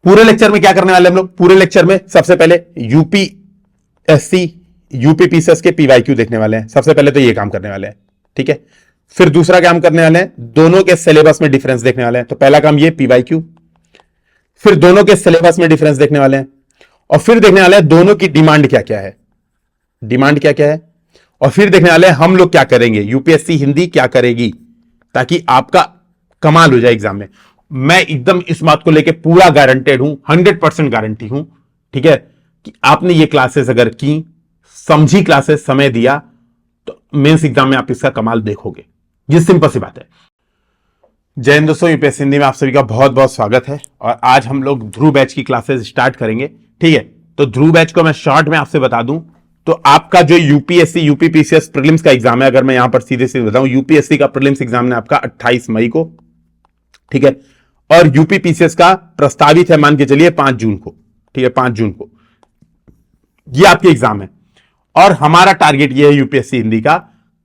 पूरे लेक्चर में क्या करने वाले हम लोग? पूरे लेक्चर में सबसे पहले यूपीएससी यूपीपीसीएस के पीवाईक्यू देखने वाले हैं। सबसे पहले तो ये काम करने वाले हैं, ठीक है। फिर दूसरा काम करने वाले हैं, दोनों के सिलेबस में डिफरेंस देखने वाले हैं। तो पहला काम ये पीवाईक्यू, फिर दोनों के सिलेबस में डिफरेंस देखने वाले हैं, और फिर देखने वाले हैं दोनों की डिमांड क्या क्या है, डिमांड क्या क्या है, और फिर देखने वाले हैं हम लोग क्या करेंगे, यूपीएससी हिंदी क्या करेगी, ताकि आपका कमाल हो जाए एग्जाम में। मैं एकदम इस बात को लेकर पूरा गारंटेड हूं, 100% गारंटी हूं, ठीक है, कि आपने ये क्लासेस अगर की, समझी क्लासेस, समय दिया, तो मेंस एग्जाम में आप इसका कमाल देखोगे। ये सिंपल सी बात है। जय हिंद दोस्तों, यूपीएससी हिंदी में आप सभी का बहुत बहुत स्वागत है। और आज हम लोग ध्रुव बैच की क्लासेस स्टार्ट करेंगे, ठीक है। तो ध्रुव बैच को मैं शॉर्ट में आपसे बता दूं तो आपका जो यूपीएससी यूपीपीसीएस प्रीलिम्स का एग्जाम है, अगर मैं यहां पर सीधे सीधे बताऊं, यूपीएससी का प्रीलिम्स एग्जाम है आपका 28 मई को, ठीक है, और यूपीपीसीएस का प्रस्तावित है, मान के चलिए 5 जून को, ठीक है, 5 जून को ये आपके एग्जाम है। और हमारा टारगेट ये है यूपीएससी हिंदी का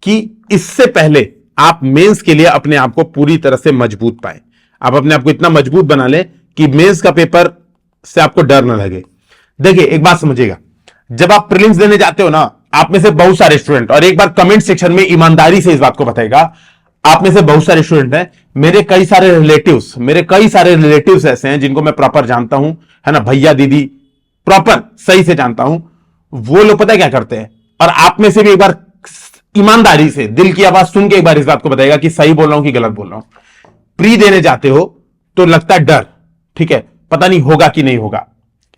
कि इससे पहले आप मेंस के लिए अपने आप को पूरी तरह से मजबूत पाए, आप अपने आप को इतना मजबूत बना लें कि मेंस का पेपर से आपको डर ना लगे। देखिए एक बात समझिएगा, जब आप प्रीलिम्स देने जाते हो ना, आप में से बहुत सारे स्टूडेंट, और एक बार कमेंट सेक्शन में ईमानदारी से इस बात को बताएगा, आप में से बहुत सारे स्टूडेंट हैं, मेरे कई सारे रिलेटिव्स ऐसे हैं जिनको मैं प्रॉपर जानता हूं, है ना, भैया दीदी प्रॉपर सही से जानता हूं। वो लोग पता है क्या करते हैं, और आप में से भी एक बार ईमानदारी से दिल की आवाज सुन के एक बार इस बात को बताएगा कि सही बोल रहा हूं कि गलत बोल रहा हूं। प्री देने जाते हो तो लगता है डर, ठीक है, पता नहीं होगा कि नहीं होगा,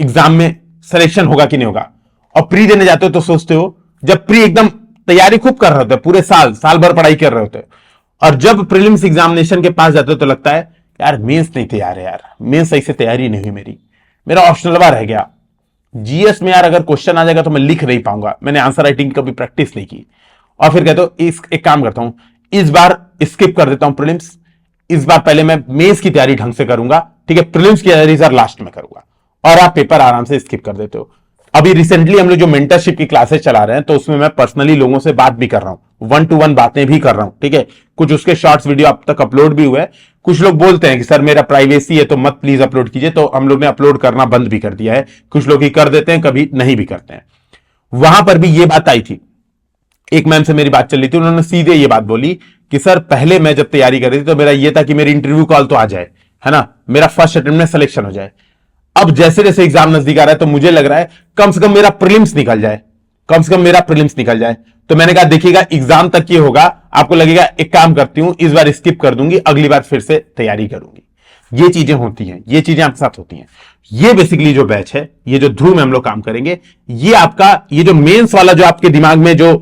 एग्जाम में सिलेक्शन होगा कि नहीं होगा। और प्री देने जाते हो तो सोचते हो, जब प्री एकदम तैयारी खूब कर रहे होते हैं, पूरे साल भर पढ़ाई कर रहे होते हो, और जब प्रीलिम्स एग्जामिनेशन के पास जाते हो तो लगता है यार मेंस नहीं तैयार है, यार मेंस सही से तैयारी नहीं हुई, मेरा ऑप्शनल बार रह गया, जीएस में यार अगर क्वेश्चन आ जाएगा तो मैं लिख नहीं पाऊंगा, मैंने आंसर राइटिंग की कभी प्रैक्टिस नहीं की। और फिर कहते हो एक काम करता हूं, इस बार स्किप कर देता हूं प्रीलिम्स, इस बार पहले मैं मेंस की तैयारी ढंग से करूंगा, ठीक है, प्रीलिम्स की तैयारी सर लास्ट में करूंगा, और आप पेपर आराम से स्किप कर देते हो। अभी रिसेंटली हम लोग जो मेंटरशिप की क्लासेस चला रहे हैं, तो उसमें मैं पर्सनली लोगों से बात भी कर रहा हूं, 1-to-1 बातें भी कर रहा हूं, ठीक है। कुछ उसके शॉर्ट्स वीडियो अब तक अपलोड भी हुए। कुछ लोग बोलते हैं कि सर मेरा प्राइवेसी है तो मत प्लीज अपलोड कीजिए, तो हम लोग ने अपलोड करना बंद भी कर दिया है। कुछ लोग ही कर देते हैं, कभी नहीं भी करते हैं। वहां पर भी ये बात आई थी, एक मैम से मेरी बात चल रही थी, उन्होंने सीधे ये बात बोली कि सर पहले मैं जब तैयारी कर रही थी तो मेरा ये था कि मेरी इंटरव्यू कॉल तो आ जाए, है ना, मेरा फर्स्ट अटेम्प्ट में सिलेक्शन हो जाए। अब जैसे जैसे एग्जाम नजदीक आ रहा है तो मुझे लग रहा है कम से कम मेरा प्रीलिम्स निकल जाए, कम से कम मेरा प्रीलिम्स निकल जाए। तो मैंने कहा देखिएगा एग्जाम तक ये होगा, आपको लगेगा एक काम करती हूं, इस बार स्किप कर दूंगी, अगली बार फिर से तैयारी करूंगी। ये चीजें होती हैं, ये चीजें आपके साथ होती हैं। ये बेसिकली जो बैच है, ये जो ध्रुव में हम लोग काम करेंगे, ये आपका ये जो मेंस वाला जो आपके दिमाग में जो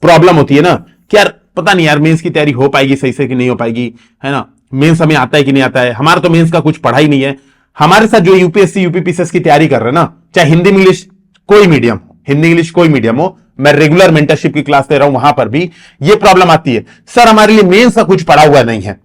प्रॉब्लम होती है ना कि यार पता नहीं यार मेंस की तैयारी हो पाएगी सही से कि नहीं हो पाएगी, है ना, मेंस हमें आता है कि नहीं आता है, हमारा तो मेंस का कुछ पढ़ा ही नहीं है। हमारे साथ जो यूपीएससी यूपीपीसीएस की तैयारी कर रहे हैं ना, चाहे हिंदी इंग्लिश कोई मीडियम हो, हिंदी इंग्लिश कोई मीडियम हो, मैं रेगुलर मेंटरशिप की क्लास दे रहा हूं, वहां पर भी ये प्रॉब्लम आती है, सर हमारे लिए मेंस का कुछ पढ़ा हुआ नहीं है।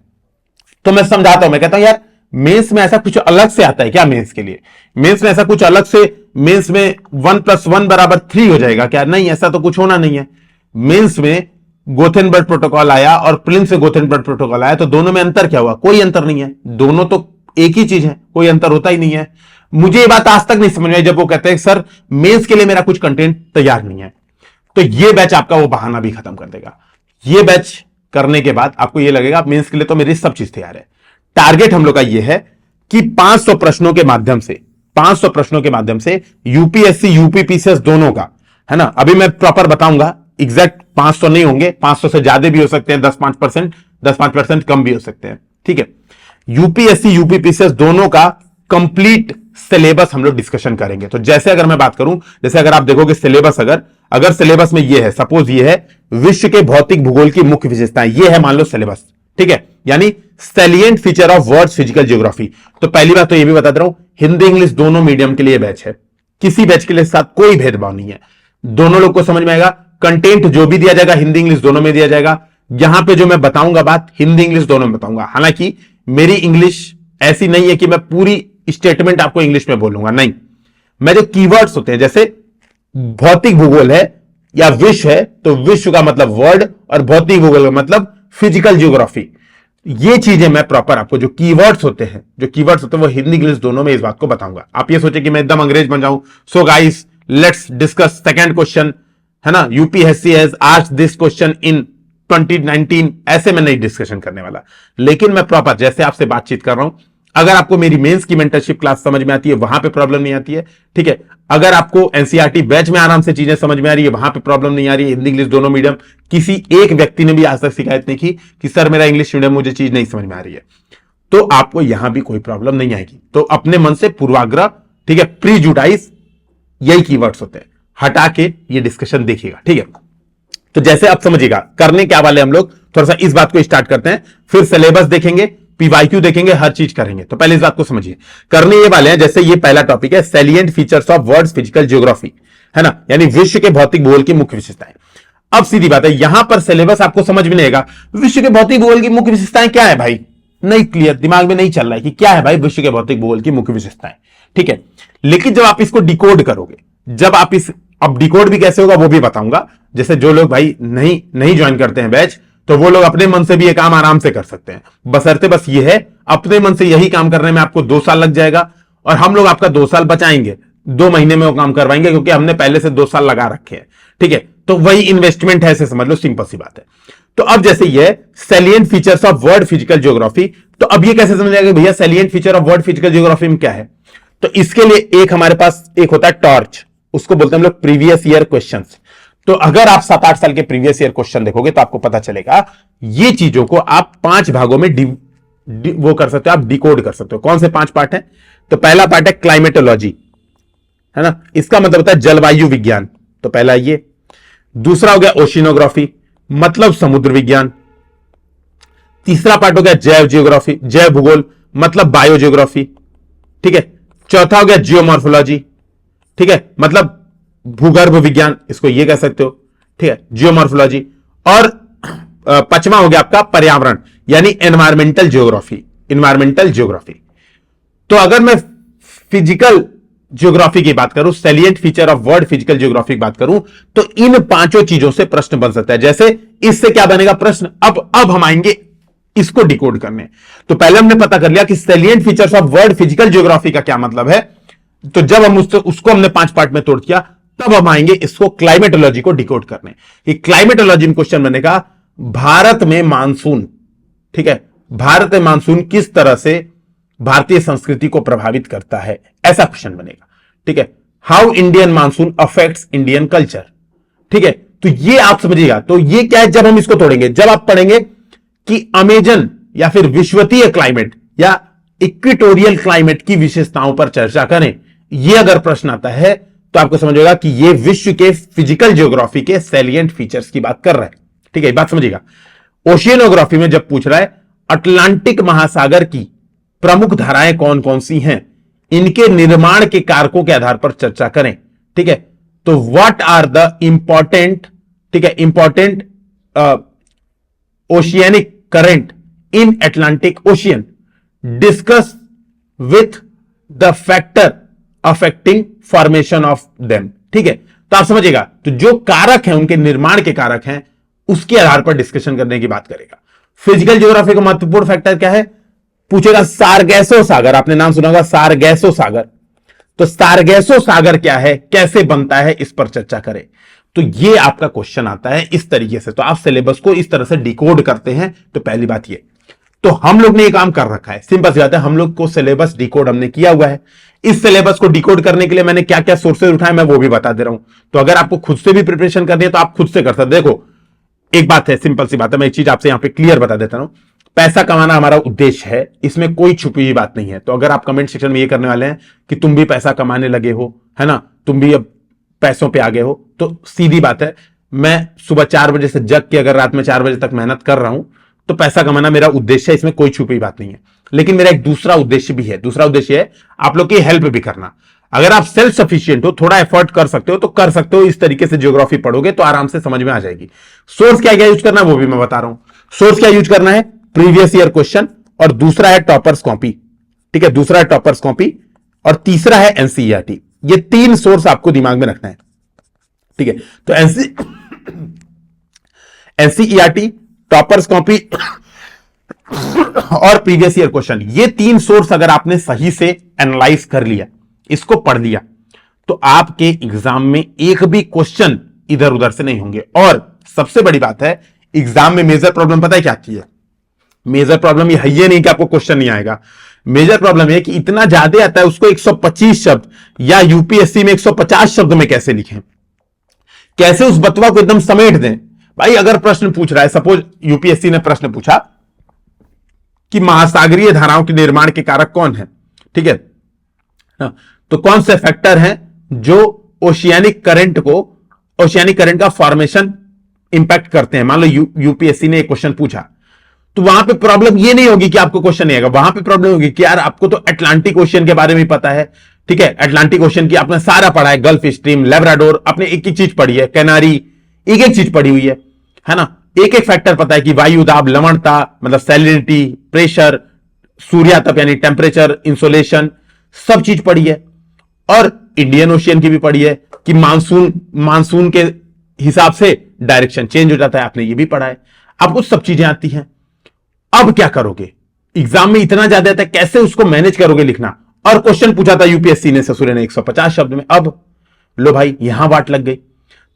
तो मैं समझाता हूं, मैं कहता हूं यार मेंस में ऐसा कुछ अलग से आता है क्या? मेंस के लिए मेंस में ऐसा कुछ अलग से, मेंस में 1+1 = 3 हो जाएगा क्या? नहीं, ऐसा तो कुछ होना नहीं है। मेंस में गोथेनबर्ग प्रोटोकॉल आया और प्रीलिम्स से गोथेनबर्ग प्रोटोकॉल आया, तो दोनों में अंतर क्या हुआ? कोई अंतर नहीं है, दोनों तो एक ही चीज है, कोई अंतर होता ही नहीं है। मुझे ये बात आज तक नहीं समझ में आई जब वो कहते हैं सर मेंस के लिए मेरा कुछ कंटेंट तैयार नहीं है। तो ये बैच आपका वो बहाना भी खत्म कर देगा। ये बैच करने के बाद आपको ये लगेगा मेंस के लिए तो मेरी सब चीज तैयार है। टारगेट हम लोग का ये है कि 500 प्रश्नों के माध्यम से, 500 प्रश्नों के माध्यम से यूपीएससी यूपीपीसीएस दोनों का, है ना, अभी मैं प्रॉपर बताऊंगा, एग्जैक्ट 500 नहीं होंगे, 500 से ज्यादा भी हो सकते हैं, 10-5% कम भी हो सकते हैं, ठीक है। यूपीएससी यूपीपीसीएस दोनों का कंप्लीट सिलेबस हम लोग डिस्कशन करेंगे। तो जैसे अगर मैं बात करूं, जैसे अगर आप देखोगे सिलेबस, अगर सिलेबस में ये है, सपोज ये है विश्व के भौतिक भूगोल की मुख्य विशेषताएं, ये है मान लो सिलेबस, ठीक है, यानी salient feature of words physical geography. तो पहली बात तो ये भी बता दे रहा हूं, हिंदी इंग्लिश दोनों मीडियम के लिए बैच है, किसी बैच के लिए साथ कोई भेदभाव नहीं है, दोनों लोग को समझ में आएगा। कंटेंट जो भी दिया जाएगा हिंदी इंग्लिश दोनों में दिया जाएगा। यहां पे जो मैं बताऊंगा बात हिंदी इंग्लिश दोनों में बताऊंगा। हालांकि मेरी इंग्लिश ऐसी नहीं है कि मैं पूरी स्टेटमेंट आपको इंग्लिश में बोलूंगा, नहीं, मैं जो कीवर्ड्स होते हैं, जैसे भौतिक भूगोल है या विश्व है, तो विश्व का मतलब वर्ड और भौतिक भूगोल का मतलब फिजिकल ज्योग्राफी। ये चीजें मैं प्रॉपर आपको जो कीवर्ड्स होते हैं वो हिंदी इंग्लिश दोनों में इस बात को बताऊंगा। आप ये सोचे कि मैं एकदम अंग्रेज बन जाऊं। So guys let's discuss second question, है ना। UPSC has asked this question in 2019, ऐसे में नहीं डिस्कशन करने वाला, लेकिन मैं प्रॉपर जैसे आपसे बातचीत कर रहा हूं, अगर आपको मेरी मेंस की मेंटरशिप क्लास समझ में आती है वहां पे प्रॉब्लम नहीं आती है, ठीक है। अगर आपको एनसीईआरटी बैच में आराम से चीजें समझ में आ रही है, वहां पे प्रॉब्लम नहीं आ रही है, हिंदी इंग्लिश दोनों मीडियम, किसी एक व्यक्ति ने भी आज तक शिकायत नहीं की कि सर मेरा इंग्लिश मीडियम मुझे चीज नहीं समझ में आ रही है, तो आपको यहां भी कोई प्रॉब्लम नहीं आएगी। तो अपने मन से पूर्वाग्रह, ठीक है, प्रीजुडाइज, यही कीवर्ड्स होते हैं, हटा के ये डिस्कशन देखिएगा, ठीक है। तो जैसे आप समझिएगा करने क्या वाले हम लोग, थोड़ा सा इस बात को स्टार्ट करते हैं, फिर सिलेबस देखेंगे, पीवाईक्यू देखेंगे, हर चीज करेंगे। तो पहले इस बात को समझिए, करने ये वाले हैं, जैसे ये पहला टॉपिक है salient features of world's physical geography, है ना, यानी विश्व के भौतिक भूगोल की मुख्य विशेषताएं। अब सीधी बात है, यहां पर सिलेबस आपको समझ में नहीं आएगा, विश्व के भौतिक भूगोल की मुख्य विशेषताएं क्या है भाई, नहीं क्लियर, दिमाग में नहीं चल रहा है कि क्या है भाई विश्व के भौतिक भूगोल की मुख्य विशेषताएं, ठीक है। लेकिन जब आप इसको डिकोड करोगे, जब आप इस, अब डिकोड भी कैसे होगा वो भी बताऊंगा। जैसे जो लोग भाई नहीं ज्वाइन करते हैं बैच, तो वो लोग अपने मन से भी ये काम आराम से कर सकते हैं, बशर्ते बस ये है अपने मन से यही काम करने में आपको 2 साल लग जाएगा, और हम लोग आपका 2 साल बचाएंगे, 2 महीने में वो काम करवाएंगे, क्योंकि हमने पहले से 2 साल लगा रखे हैं, ठीक है। तो वही इन्वेस्टमेंट है, ऐसे समझ लो, सिंपल सी बात है। तो अब जैसे ये salient features of world physical geography, तो अब ये कैसे समझ आएगा भैया salient feature of world physical geography में क्या है। तो इसके लिए एक हमारे पास एक होता है टॉर्च, उसको बोलते हैं हम लोग प्रीवियस ईयर क्वेश्चंस। तो अगर आप 7-8 साल के प्रीवियस ईयर क्वेश्चन देखोगे तो आपको पता चलेगा ये चीजों को आप 5 भागों में वो कर सकते हो, आप डिकोड कर सकते हो। कौन से 5 पार्ट हैं? तो पहला पार्ट है क्लाइमेटोलॉजी, है ना, इसका मतलब होता है जलवायु विज्ञान, तो पहला ये। दूसरा हो गया ओशिनोग्राफी, मतलब समुद्र विज्ञान। तीसरा पार्ट हो गया जैव जियोग्राफी, जैव भूगोल, मतलब बायो जियोग्राफी, ठीक है। चौथा हो गया जियोमॉर्फोलॉजी, ठीक है, मतलब भूगर्भ विज्ञान, इसको ये कह सकते हो, ठीक है, जियोमॉर्फोलॉजी। और 5वां हो गया आपका पर्यावरण, यानी एनवायरमेंटल ज्योग्राफी, एनवायरमेंटल ज्योग्राफी। तो अगर मैं फिजिकल ज्योग्राफी की बात करूं, salient feature of world physical geography की बात करूं, तो इन 5 चीजों से प्रश्न बन सकता है। जैसे इससे क्या बनेगा प्रश्न, अब हम आएंगे इसको डिकोड करने। तो पहले हमने पता कर लिया कि salient features of world physical geography का क्या मतलब है। तो जब हम उसको हमने 5 पार्ट में तोड़ दिया, तब हम आएंगे इसको क्लाइमेटोलॉजी को डिकोड करने। कि क्लाइमेटोलॉजी में क्वेश्चन बनेगा भारत में मानसून, ठीक है, भारत में मानसून किस तरह से भारतीय संस्कृति को प्रभावित करता है, ऐसा क्वेश्चन बनेगा, ठीक है। How Indian monsoon affects Indian culture, ठीक है। तो ये आप समझिएगा, तो ये क्या है, जब हम इसको तोड़ेंगे, जब आप पढ़ेंगे कि अमेजन या फिर विश्वतीय क्लाइमेट या इक्वेटोरियल क्लाइमेट की विशेषताओं पर चर्चा करें, यह अगर प्रश्न आता है तो आपको समझेगा कि यह विश्व के फिजिकल ज्योग्राफी के सैलिएंट फीचर्स की बात कर रहा है, ठीक है, बात समझिएगा। ओशियनोग्राफी में जब पूछ रहा है अटलांटिक महासागर की प्रमुख धाराएं कौन कौन सी हैं, इनके निर्माण के कारकों के आधार पर चर्चा करें, ठीक है। तो व्हाट आर द इंपॉर्टेंट, ठीक है, important oceanic current in Atlantic ocean, discuss with the factor affecting formation of them, ठीक है। तो आप समझिएगा, तो जो कारक हैं, उनके निर्माण के कारक हैं, उसके आधार पर डिस्कशन करने की बात करेगा। फिजिकल ज्योग्राफी का महत्वपूर्ण फैक्टर क्या है, पूछेगा सारगैसो सागर, आपने नाम सुना होगा सारगैसो सागर, तो सारगैसो सागर क्या है, कैसे बनता है, इस पर चर्चा करें। तो ये आपका क्वेश्चन आता है इस तरीके से। तो आप सिलेबस को इस तरह से डिकोड करते हैं। तो पहली बात ये, तो हम लोग ने ये काम कर रखा है, सिंपल सी बात है, हम लोग को सिलेबस डिकोड हमने किया हुआ है। इस सिलेबस को डिकोड करने के लिए मैंने क्या क्या सोर्सेज उठाए मैं वो भी बता दे रहा हूं। तो अगर आपको खुद से भी प्रिपरेशन करनी है तो आप खुद से कर सकते। देखो एक बात है, सिंपल सी बात है, मैं एक चीज आपसे यहां पे क्लियर बता देता हूं, पैसा कमाना हमारा उद्देश्य है, इसमें कोई छुपी हुई बात नहीं है। तो अगर आप कमेंट सेक्शन में ये करने वाले हैं कि तुम भी पैसा कमाने लगे हो, है ना, तुम भी अब पैसों पे आ गए हो, तो सीधी बात है, मैं सुबह 4 बजे से जग के अगर रात में 4 बजे तक मेहनत कर रहा हूं, तो पैसा कमाना मेरा उद्देश्य है, इसमें कोई छुपी बात नहीं है। लेकिन मेरा एक दूसरा उद्देश्य भी है, दूसरा उद्देश्य है आप लोग की हेल्प भी करना। अगर आप सेल्फ सफिशिएंट हो, थोड़ा एफर्ट कर सकते हो तो कर सकते हो, इस तरीके से ज्योग्राफी पढ़ोगे तो आराम से समझ में आ जाएगी। सोर्स क्या क्या यूज करना है वो भी मैं बता रहा हूं। सोर्स क्या यूज करना है, प्रीवियस ईयर क्वेश्चन, और दूसरा है टॉपर्स कॉपी, ठीक है, दूसरा है टॉपर्स कॉपी, और तीसरा है एनसीईआरटी। ये 3 सोर्स आपको दिमाग में रखना है, ठीक है। तो एनसीईआरटी, टॉपर्स कॉपी और प्रीवियस ईयर क्वेश्चन, ये तीन सोर्स अगर आपने सही से एनालाइज कर लिया, इसको पढ़ लिया, तो आपके एग्जाम में एक भी क्वेश्चन इधर उधर से नहीं होंगे। और सबसे बड़ी बात है, एग्जाम में मेजर प्रॉब्लम पता है क्या आती है? मेजर प्रॉब्लम ये है ही नहीं कि आपको क्वेश्चन नहीं आएगा। मेजर प्रॉब्लम है कि इतना ज्यादा आता है, उसको 125 शब्द या यूपीएससी में 150 शब्द में कैसे लिखें, कैसे उस बतवा को एकदम समेट दें। भाई अगर प्रश्न पूछ रहा है, सपोज यूपीएससी ने प्रश्न पूछा कि महासागरीय धाराओं के निर्माण के कारक कौन है, ठीक है, तो कौन से फैक्टर हैं जो ओशियानिक करंट का फॉर्मेशन इंपैक्ट करते हैं। मान लो यूपीएससी ने एक क्वेश्चन पूछा, तो वहां पे प्रॉब्लम ये नहीं होगी कि आपको क्वेश्चन नहीं आएगा, वहां पे प्रॉब्लम होगी कि यार आपको तो अटलांटिक ओशियन के बारे में पता है, ठीक है, अटलांटिक ओशियन की आपने सारा पढ़ा है, गल्फ स्ट्रीम, लेब्राडोर, आपने एक एक चीज पढ़ी है, कैनारी, एक एक चीज पढ़ी हुई है ना, एक एक फैक्टर पता है कि वायु दाब, लवणता मतलब सैलिनिटी, प्रेशर, सूर्यातप यानी टेम्परेचर, इंसोलेशन, सब चीज पढ़ी है। और इंडियन ओशियन की भी पढ़ी है कि मानसून के हिसाब से डायरेक्शन चेंज हो जाता है, आपने ये भी पढ़ा है, आपको सब चीजें आती हैं। अब क्या करोगे? एग्जाम में इतना ज्यादा आता है, कैसे उसको मैनेज करोगे लिखना? और क्वेश्चन पूछा था यूपीएससी ने, ससुरे ने 150 शब्द में। अब लो भाई यहां वाट लग गई,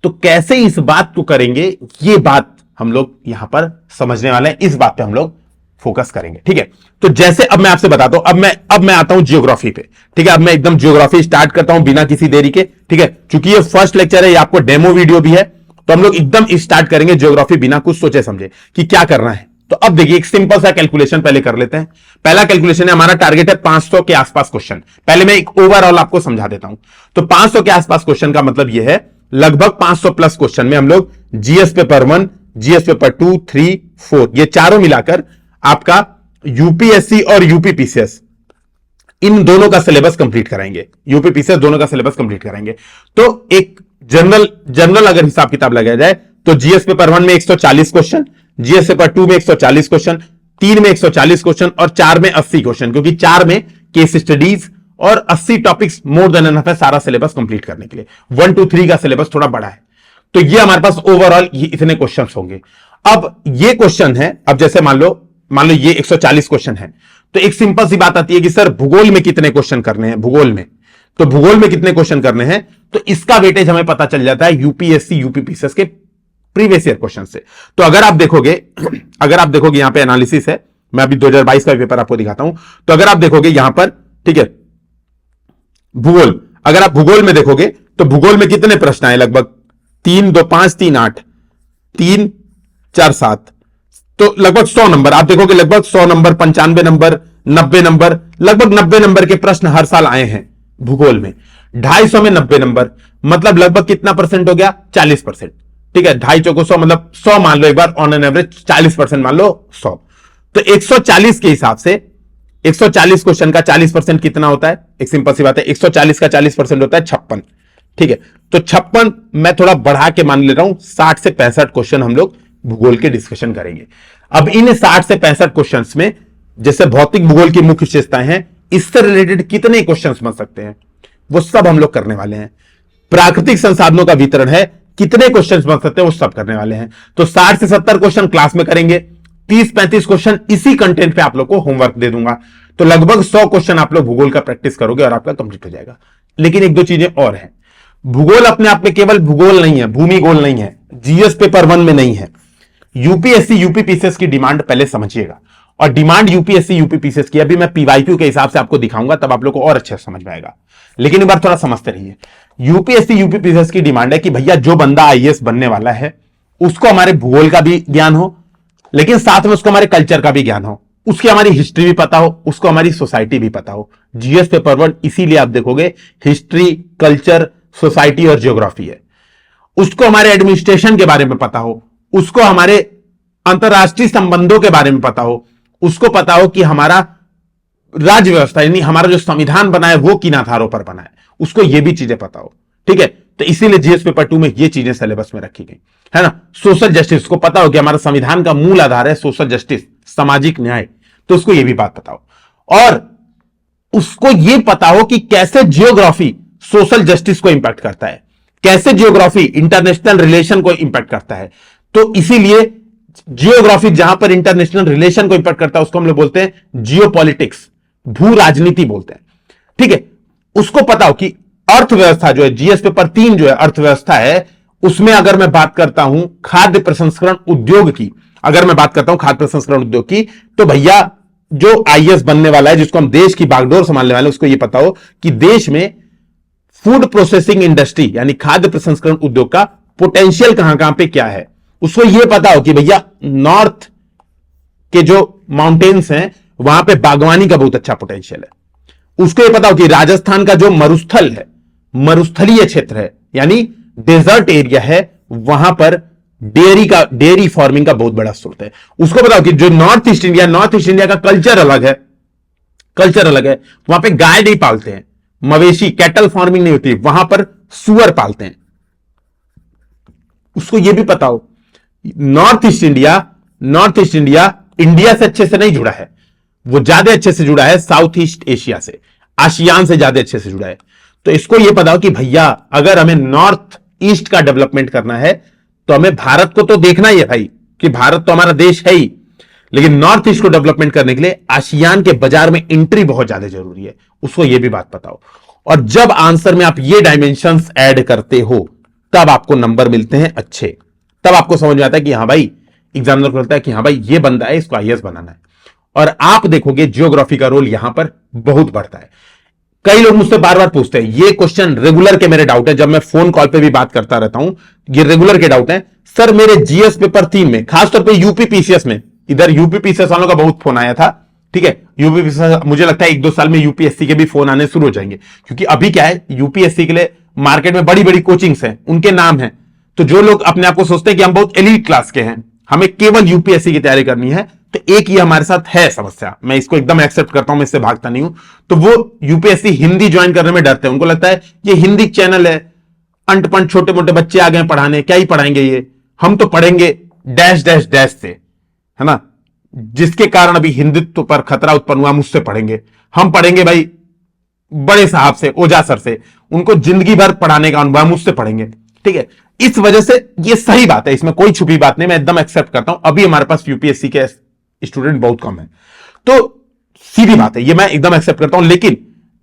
तो कैसे इस बात को करेंगे, ये बात हम लोग यहां पर समझने वाले हैं, इस बात पे हम लोग फोकस करेंगे, ठीक है। तो जैसे अब मैं आपसे बताता हूं, अब मैं आता हूं जियोग्राफी पे, ठीक है। अब मैं एकदम जियोग्राफी स्टार्ट करता हूं बिना किसी देरी के, ठीक है। चूंकि ये फर्स्ट लेक्चर है, ये आपको डेमो वीडियो भी है, तो हम लोग एकदम स्टार्ट करेंगे जियोग्राफी बिना कुछ सोचे समझे कि क्या करना है। तो अब देखिए, एक सिंपल सा कैलकुलेशन पहले कर लेते हैं। पहला कैलकुलेशन है, हमारा टारगेट है 500 के आसपास क्वेश्चन। पहले मैं एक ओवरऑल आपको समझा देता हूं। तो 500 के आसपास क्वेश्चन का मतलब यह है, लगभग 500 प्लस क्वेश्चन में हम लोग जीएस पेपर 1, जीएस पेपर 2, 3, 4 ये चारों मिलाकर आपका यूपीएससी और यूपीपीसीएस इन दोनों का सिलेबस कंप्लीट कराएंगे, यूपीपीसीएस दोनों का सिलेबस कंप्लीट कराएंगे। तो एक जनरल अगर हिसाब किताब लगाया जाए, तो जीएस पेपर 1 में 140 क्वेश्चन, जीएस पेपर 2 में 140 क्वेश्चन, 3 में 140 क्वेश्चन और 4 में 80 क्वेश्चन, क्योंकि 4 में केस स्टडीज और 80 टॉपिक्स मोर देन एनफ है सारा सिलेबस कंप्लीट करने के लिए। 1 to 3 का सिलेबस थोड़ा बड़ा है, तो ये हमारे पास ओवरऑल ये इतने क्वेश्चंस होंगे। अब ये क्वेश्चन है, अब जैसे मान लो ये 140 क्वेश्चन है, तो एक सिंपल सी बात आती है कि सर भूगोल में कितने क्वेश्चन करने हैं, भूगोल में कितने क्वेश्चन करने हैं, तो इसका वेटेज हमें पता चल जाता है यूपीएससी यूपीपीसीएस के प्रीवियस ईयर क्वेश्चन से। तो अगर आप देखोगे यहां पे एनालिसिस है, मैं अभी 2022 का पेपर आपको दिखाता हूं। तो अगर आप देखोगे यहां पर, ठीक है, भूगोल, अगर आप भूगोल में देखोगे तो भूगोल में कितने प्रश्न आए, लगभग 3, 2, 5, 3, 8, 3, 4, 7, तो लगभग 100 नंबर आप देखोगे, लगभग 100 नंबर, 95 नंबर, 90 नंबर, लगभग 90 नंबर के प्रश्न हर साल आए हैं भूगोल में। 250 में 90 नंबर, मतलब लगभग कितना परसेंट हो गया, 40%, ठीक है। 250 चौको 100 मतलब 100 मान लो, एक बार ऑन एन एवरेज 40% मान लो 100, तो 140 के हिसाब से 140 क्वेश्चन का 40% कितना होता है, एक सिंपल सी बात है, 140 का 40% होता है 56, ठीक है। तो 56 मैं थोड़ा बढ़ा के मान ले रहा हूं, 60 से 65 क्वेश्चन हम लोग भूगोल के डिस्कशन करेंगे। अब इन 60 से 65 क्वेश्चंस में जैसे भौतिक भूगोल की मुख्य विशेषताएं हैं, इससे रिलेटेड कितने क्वेश्चंस बन सकते हैं, वो सब हम लोग करने वाले हैं। प्राकृतिक संसाधनों का वितरण है, कितने क्वेश्चंस बन सकते हैं, वो सब करने वाले हैं। तो 60 से 70 क्वेश्चन क्लास में करेंगे, 30-35 क्वेश्चन इसी कंटेंट पे आप लोग को होमवर्क दे दूंगा। तो लगभग 100 क्वेश्चन आप लोग भूगोल का प्रैक्टिस करोगे और आपका कंप्लीट हो जाएगा। लेकिन एक दो चीजें और हैं, भूगोल अपने आप में केवल भूगोल नहीं है, भूमिगोल नहीं है, जीएस पेपर 1 में नहीं है। यूपीएससी यूपीपीसीएस की डिमांड पहले समझिएगा, और डिमांड यूपीएससी यूपीपीसीएस की अभी मैं पीवाईक्यू के हिसाब से आपको दिखाऊंगा, तब आप लोग को और अच्छे से समझ में आएगा। लेकिन एक बार थोड़ा समझते रहिए, यूपीएससी यूपीपीसीएस की डिमांड है कि भैया जो बंदा आईएएस बनने वाला है उसको हमारे भूगोल का भी ज्ञान हो, लेकिन साथ में उसको हमारे कल्चर का भी ज्ञान हो, उसकी हमारी हिस्ट्री भी पता हो, उसको हमारी सोसाइटी भी पता हो। जीएस पेपर 1 इसीलिए आप देखोगे हिस्ट्री, कल्चर, सोसाइटी और ज्योग्राफी है। उसको हमारे एडमिनिस्ट्रेशन के बारे में पता हो, उसको हमारे अंतरराष्ट्रीय संबंधों के बारे में पता हो, उसको पता हो कि हमारा राज्य व्यवस्था यानी हमारा जो संविधान बना है वो किन आधारों पर बना है, उसको ये भी चीजें पता हो, ठीक है। तो इसीलिए जीएस पेपर 2 में ये चीजें सिलेबस में रखी गई है ना। सोशल जस्टिस को पता हो कि हमारा संविधान का मूल आधार है सोशल जस्टिस, सामाजिक न्याय, तो उसको ये भी बात पता हो। और उसको ये पता हो कि कैसे जियोग्राफी सोशल जस्टिस को इंपैक्ट करता है, कैसे जियोग्राफी इंटरनेशनल रिलेशन को इंपैक्ट करता है। तो इसीलिए जियोग्राफी जहां पर इंटरनेशनल रिलेशन को इंपैक्ट करता है उसको हम लोग बोलते हैं जियोपॉलिटिक्स, भू राजनीति बोलते हैं। ठीक है, उसको पता हो कि अर्थव्यवस्था जो है, जीएस पेपर 3 जो है अर्थव्यवस्था है, उसमें अगर मैं बात करता हूं खाद्य प्रसंस्करण उद्योग की, अगर मैं बात करता हूं खाद्य प्रसंस्करण उद्योग की, तो भैया जो आईएएस बनने वाला है, जिसको हम देश की बागडोर संभालने वाले हैं, उसको यह पता हो कि देश में फूड प्रोसेसिंग इंडस्ट्री यानी खाद्य प्रसंस्करण उद्योग का पोटेंशियल कहां कहां पे क्या है। उसको यह पता हो कि भैया नॉर्थ के जो माउंटेन्स हैं वहां पे बागवानी का बहुत अच्छा पोटेंशियल है। उसको यह पता हो कि राजस्थान का जो मरुस्थल है, मरुस्थलीय क्षेत्र है यानी डेजर्ट एरिया है, वहां पर डेयरी फार्मिंग का बहुत बड़ा स्रोत है। उसको बताओ कि जो नॉर्थ ईस्ट इंडिया का कल्चर अलग है, वहां पे गाय नहीं पालते हैं, मवेशी कैटल फार्मिंग नहीं होती, वहां पर सुअर पालते हैं। उसको यह भी पता हो नॉर्थ ईस्ट इंडिया इंडिया से अच्छे से नहीं जुड़ा है, वो ज्यादा अच्छे से जुड़ा है साउथ ईस्ट एशिया से, आसियान से ज्यादा अच्छे से जुड़ा है। तो इसको यह पता हो कि भैया अगर हमें नॉर्थ ईस्ट का डेवलपमेंट करना है तो हमें भारत को तो देखना ही है भाई, कि भारत तो हमारा देश है ही, लेकिन नॉर्थ ईस्ट को डेवलपमेंट करने के लिए आसियान के बाजार में एंट्री बहुत ज्यादा जरूरी है। उसको यह भी बात पता हो। और जब आंसर में आप ये डायमेंशंस ऐड करते हो तब आपको नंबर मिलते हैं अच्छे, तब आपको समझ में आता है कि हाँ भाई, एग्जामिनर को लगता है कि हाँ भाई ये बंदा है, इसको आईएएस बनाना है। और आप देखोगे ज्योग्राफी का रोल यहां पर बहुत बढ़ता है। कई लोग मुझसे बार बार पूछते हैं, ये क्वेश्चन रेगुलर के मेरे डाउट है, जब मैं फोन कॉल पे भी बात करता रहता हूं, ये रेगुलर के डाउट है। सर मेरे जीएस पेपर 3 में, खासतौर पे यूपी पीसीएस में, इधर यूपी पीसीएस वालों का बहुत फोन आया था। ठीक है, यूपी पीसीएस मुझे लगता है 1-2 साल में यूपीएससी के भी फोन आने शुरू हो जाएंगे, क्योंकि अभी क्या है, यूपीएससी के लिए मार्केट में बड़ी बड़ी कोचिंग्स हैं, उनके नाम हैं। तो जो लोग अपने आप को सोचते हैं कि हम बहुत एलीट क्लास के हैं, हमें केवल यूपीएससी की तैयारी करनी है, तो एक ही हमारे साथ है समस्या, मैं इसको एकदम एक्सेप्ट करता हूं, मैं इससे भागता नहीं हूं। तो वो यूपीएससी हिंदी ज्वाइन करने में डरते हैं, उनको लगता है ये हिंदी चैनल है, अंट-पंट छोटे मोटे बच्चे आ गए पढ़ाने, क्या ही पढ़ाएंगे ये, हम तो पढ़ेंगे डैश डैश डैश से, है ना, जिसके कारण अभी हिंदुत्व पर खतरा उत्पन्न हुआ, मुझसे पढ़ेंगे, हम पढ़ेंगे भाई बड़े साहब से, ओझा सर से, उनको जिंदगी भर पढ़ाने का अनुभव, मुझसे पढ़ेंगे। ठीक है, इस वजह से ये सही बात है, इसमें कोई छुपी बात नहीं, मैं एकदम एक्सेप्ट करता हूं। अभी हमारे पास यूपीएससी के स्टूडेंट बहुत कम है, तो सीधी बात है, ये मैं एकदम एक्सेप्ट करता हूं। लेकिन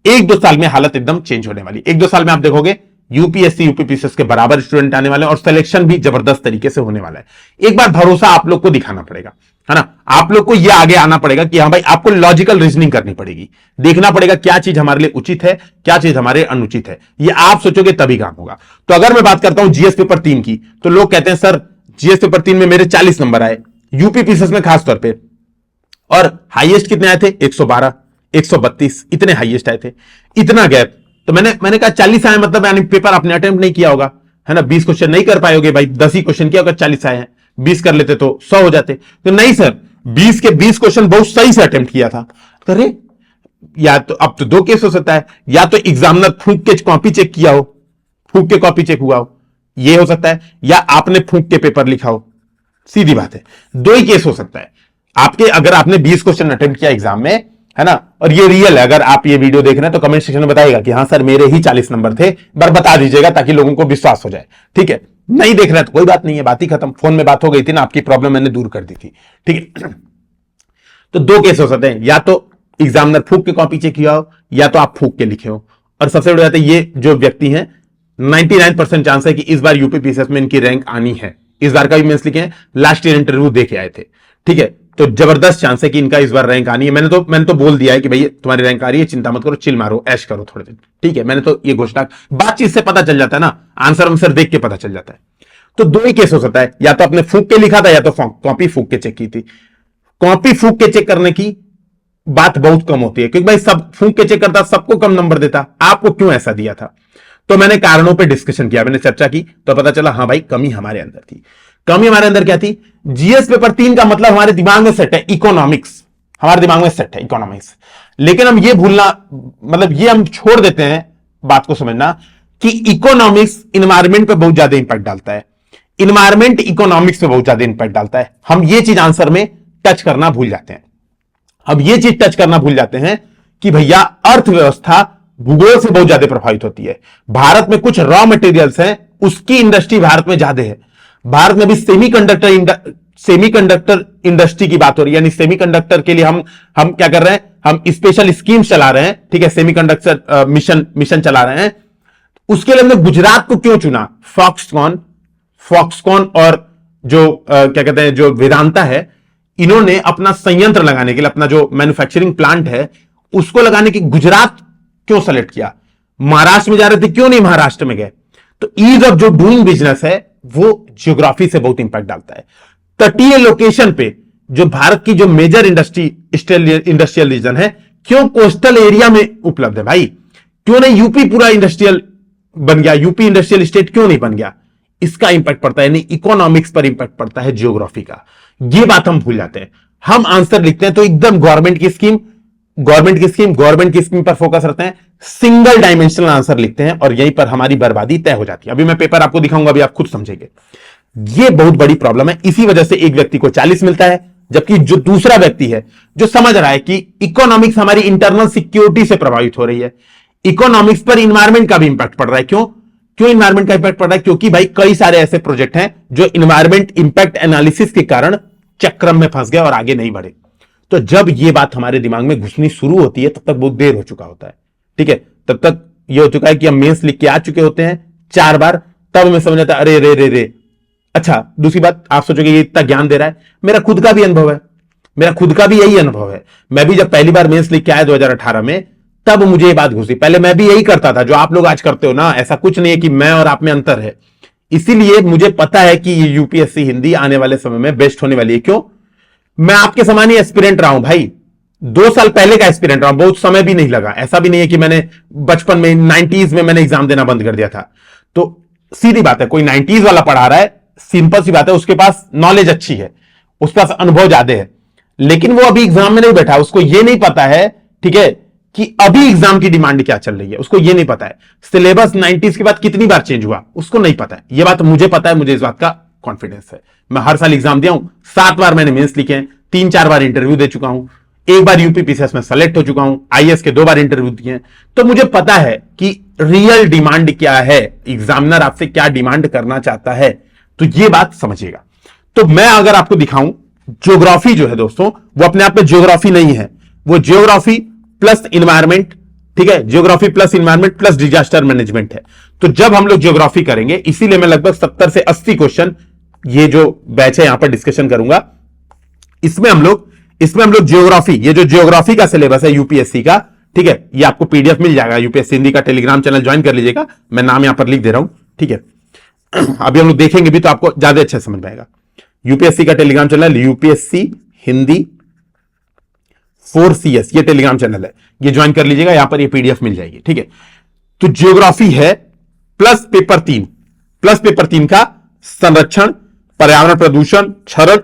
1-2 साल में हालत एकदम चेंज होने वाली। 1-2 साल में आप देखोगे यूपीएससी यूपीपीसीएस के बराबर स्टूडेंट आने वाले हैं और सिलेक्शन भी जबरदस्त तरीके से होने वाला है। एक बार भरोसा आप लोग को दिखाना पड़ेगा, है ना, आप लोग को यह आगे आना पड़ेगा कि हाँ भाई, आपको लॉजिकल रीजनिंग करनी पड़ेगी, देखना पड़ेगा क्या चीज हमारे लिए उचित है, क्या चीज हमारे अनुचित है, ये आप सोचोगे तभी काम होगा। तो अगर मैं बात करता हूं जीएस पेपर 3 की, तो लोग कहते हैं सर जीएस पेपर 3 में मेरे 40 नंबर आए, यूपीपीसीएस में खासतौर पर, और हाईएस्ट कितने आए थे, 112, 132, इतने हाईएस्ट आए थे, इतना गैप। तो मैंने कहा 40 आए मतलब यानी पेपर आपने अटेम्प्ट नहीं किया होगा, है ना, 20 क्वेश्चन नहीं कर पाओगे भाई, 10 ही क्वेश्चन किया होगा, 40 आए हैं, 20 कर लेते तो 100 हो जाते। तो नहीं सर, 20 के 20 क्वेश्चन बहुत सही से अटेम्प्ट किया था। अरे या तो अब तो 2 केस हो सकता है, या तो एग्जामिनर फूंक के कॉपी चेक किया हो, फूंक के कॉपी चेक हुआ हो, यह हो सकता है, या आपने फूंक के पेपर लिखा हो, सीधी बात है, 2 ही केस हो सकता है आपके। अगर आपने 20 क्वेश्चन अटेम्प्ट किया एग्जाम में, है ना, और ये रियल है, अगर आप ये वीडियो देख रहे हैं तो कमेंट सेक्शन में बताइएगा कि हाँ सर मेरे ही 40 नंबर थे, बार बता दीजिएगा ताकि लोगों को विश्वास हो जाए। ठीक है, नहीं देख रहे हैं तो कोई बात नहीं है, बात ही खत्म, फोन में बात हो गई थी ना, आपकी प्रॉब्लम मैंने दूर कर दी थी। ठीक है, तो 2 केस हो सकते हैं, या तो एग्जामिनर फूंक के कॉपी चेक किया हो, या तो आप फूंक के लिखे हो। और सबसे बड़ी बात है, ये जो व्यक्ति हैं 99% चांस है कि इस बार यूपीपीसीएस में इनकी रैंक आनी है, इस बार का भी मेंस लिखे हैं, लास्ट ईयर इंटरव्यू दे के आए थे। ठीक है, तो जबरदस्त चांस है कि इनका इस बार रैंक आनी है। मैंने तो बोल दिया है कि भाई तुम्हारी रैंक आ रही है, चिंता मत करो, चिल मारो, ऐश करो थोड़े दिन। ठीक है, मैंने तो ये घोषणा, बातचीत से पता चल जाता है ना, आंसर देख के पता चल जाता है। तो 2 ही केस हो सकता है, या तो आपने फूंक के लिखा था, या तो कॉपी फूंक के चेक की थी। कॉपी फूंक के चेक करने की बात बहुत कम होती है, क्योंकि भाई सब फूंक के चेक करता, सबको कम नंबर देता, आपको क्यों ऐसा दिया था? तो मैंने कारणों पे डिस्कशन किया, मैंने चर्चा की, तो पता चला हाँ भाई कमी हमारे अंदर थी। कमी हमारे अंदर क्या थी? जीएस पेपर 3 का मतलब हमारे दिमाग में सेट है इकोनॉमिक्स, हमारे दिमाग में सेट है इकोनॉमिक्स। लेकिन हम ये भूलना, मतलब ये हम छोड़ देते हैं बात को समझना कि इकोनॉमिक्स इन्वायरमेंट पे बहुत ज्यादा इंपैक्ट डालता है, इन्वायरमेंट इकोनॉमिक्स पे बहुत ज्यादा इंपैक्ट डालता है। हम ये चीज आंसर में टच करना भूल जाते हैं। अब ये चीज टच करना भूल जाते हैं कि भैया अर्थव्यवस्था भूगोल से बहुत ज्यादा प्रभावित होती है। भारत में कुछ रॉ मटेरियल्स हैं, उसकी इंडस्ट्री भारत में ज्यादा है। भारत में भी सेमीकंडक्टर सेमीकंडक्टर इंडस्ट्री की बात हो रही है, यानी सेमीकंडक्टर के लिए हम क्या कर रहे हैं, हम स्पेशल स्कीम्स चला रहे हैं, ठीक है, सेमीकंडक्टर मिशन चला रहे हैं। उसके लिए हमने गुजरात को क्यों चुना? फॉक्सकॉन और जो क्या कहते हैं, जो वेदांता है, इन्होंने अपना संयंत्र लगाने के लिए, अपना जो मैन्युफैक्चरिंग प्लांट है उसको लगाने की गुजरात क्यों सेलेक्ट किया? महाराष्ट्र में जा रहे थे, क्यों नहीं महाराष्ट्र में गए? तो ईज ऑफ जो डूइंग बिजनेस है वो ज्योग्राफी से बहुत इंपैक्ट डालता है। तटीय लोकेशन पे जो भारत की जो मेजर इंडस्ट्रियल रीजन है, क्यों कोस्टल एरिया में उपलब्ध है भाई? क्यों नहीं यूपी पूरा इंडस्ट्रियल बन गया? यूपी इंडस्ट्रियल स्टेट क्यों नहीं बन गया? इसका इंपैक्ट पड़ता है, यानी इकोनॉमिक्स पर इंपैक्ट पड़ता है ज्योग्राफी का। ये बात हम भूल जाते हैं। हम आंसर लिखते हैं तो एकदम गवर्नमेंट की स्कीम पर फोकस रखते हैं, सिंगल डायमेंशनल आंसर लिखते हैं, और यहीं पर हमारी बर्बादी तय हो जाती है। अभी मैं पेपर आपको दिखाऊंगा, अभी आप खुद समझेंगे। यह बहुत बड़ी प्रॉब्लम है। इसी वजह से एक व्यक्ति को 40 मिलता है, जबकि जो दूसरा व्यक्ति है जो समझ रहा है कि इकोनॉमिक्स हमारी इंटरनल सिक्योरिटी से प्रभावित हो रही है, इकोनॉमिक्स पर इन्वायरमेंट का भी इंपैक्ट पड़ रहा है। क्यों इन्वायरमेंट का इंपैक्ट पड़ रहा है? क्योंकि भाई कई सारे ऐसे प्रोजेक्ट हैं जो इन्वायरमेंट इंपैक्ट एनालिसिस के कारण चक्रम में फंस गए और आगे नहीं बढ़े। तो जब यह बात हमारे दिमाग में घुसनी शुरू होती है तब तक बहुत देर हो चुका होता है, ठीक है। तब तक यह हो चुका है कि हम मेंस लिख के आ चुके होते हैं 4 बार, तब हमें समझ आता है अरे रे रे रे। अच्छा, दूसरी बात, आप सोचोगे ये इतना ज्ञान दे रहा है, मेरा खुद का भी अनुभव है, मेरा खुद का भी यही अनुभव है। मैं भी जब पहली बार मेंस लिख के आया 2018 में, तब मुझे ये बात घुसी। पहले मैं भी यही करता था जो आप लोग आज करते हो ना, ऐसा कुछ नहीं है कि मैं और आप में अंतर है। इसीलिए मुझे पता है कि ये यूपीएससी हिंदी आने वाले समय में बेस्ट होने वाली है। क्यों? मैं आपके समान ही एस्पिरेंट रहा हूं भाई, 2 साल पहले का एस्पिरेंट रहा हूं, बहुत समय भी नहीं लगा। ऐसा भी नहीं है कि मैंने बचपन में 90s में मैंने एग्जाम देना बंद कर दिया था। तो सीधी बात है, कोई 90s वाला पढ़ा रहा है, सिंपल सी बात है, उसके पास नॉलेज अच्छी है, उसके पास अनुभव ज्यादा है, लेकिन वो अभी एग्जाम में नहीं बैठा, उसको ये नहीं पता है, ठीक है, कि अभी एग्जाम की डिमांड क्या चल रही है, उसको ये नहीं पता है। सिलेबस 90s के बाद कितनी बार चेंज हुआ उसको नहीं पता है। ये बात मुझे पता है, मुझे इस बात का कॉन्फिडेंस है। मैं हर साल एग्जाम दिया हूं, 7 बार मैंने मेंस लिखे हैं, 3-4 बार इंटरव्यू दे चुका हूं, 1 बार यूपीपीसीएस में सेलेक्ट हो चुका हूं, आईएएस के 2 बार इंटरव्यू दिए हैं। तो मुझे पता है कि रियल डिमांड क्या है, एग्जामिनर आपसे क्या डिमांड करना चाहता है। तो ये बात समझिएगा। तो मैं अगर आपको दिखाऊं, ज्योग्राफी जो है दोस्तों, वो अपने आप में ज्योग्राफी नहीं है, वो ज्योग्राफी प्लस इन्वायरमेंट, ठीक है, geography plus environment plus disaster management है। तो जब हम लोग ज्योग्राफी करेंगे, इसीलिए मैं लगभग 70 से 80 क्वेश्चन ये जो बैच है यहां पर डिस्कशन करूंगा। इसमें हम लोग ज्योग्राफी, ये जो ज्योग्राफी का सिलेबस है यूपीएससी का, ठीक है, ये आपको पीडीएफ मिल जाएगा। यूपीएससी हिंदी का टेलीग्राम चैनल ज्वाइन कर लीजिएगा, मैं नाम यहां पर लिख दे रहा हूं, ठीक है। अभी हम लोग देखेंगे भी तो आपको ज्यादा अच्छे समझ में आएगा। यूपीएससी का Telegram channel UPSC Hindi 4CS, ये टेलीग्राम चैनल है, ये ज्वाइन कर लीजिएगा, यहां पर ये पीडीएफ मिल जाएगी, ठीक है। तो ज्योग्राफी है प्लस पेपर 3 का संरक्षण, पर्यावरण प्रदूषण, क्षरण,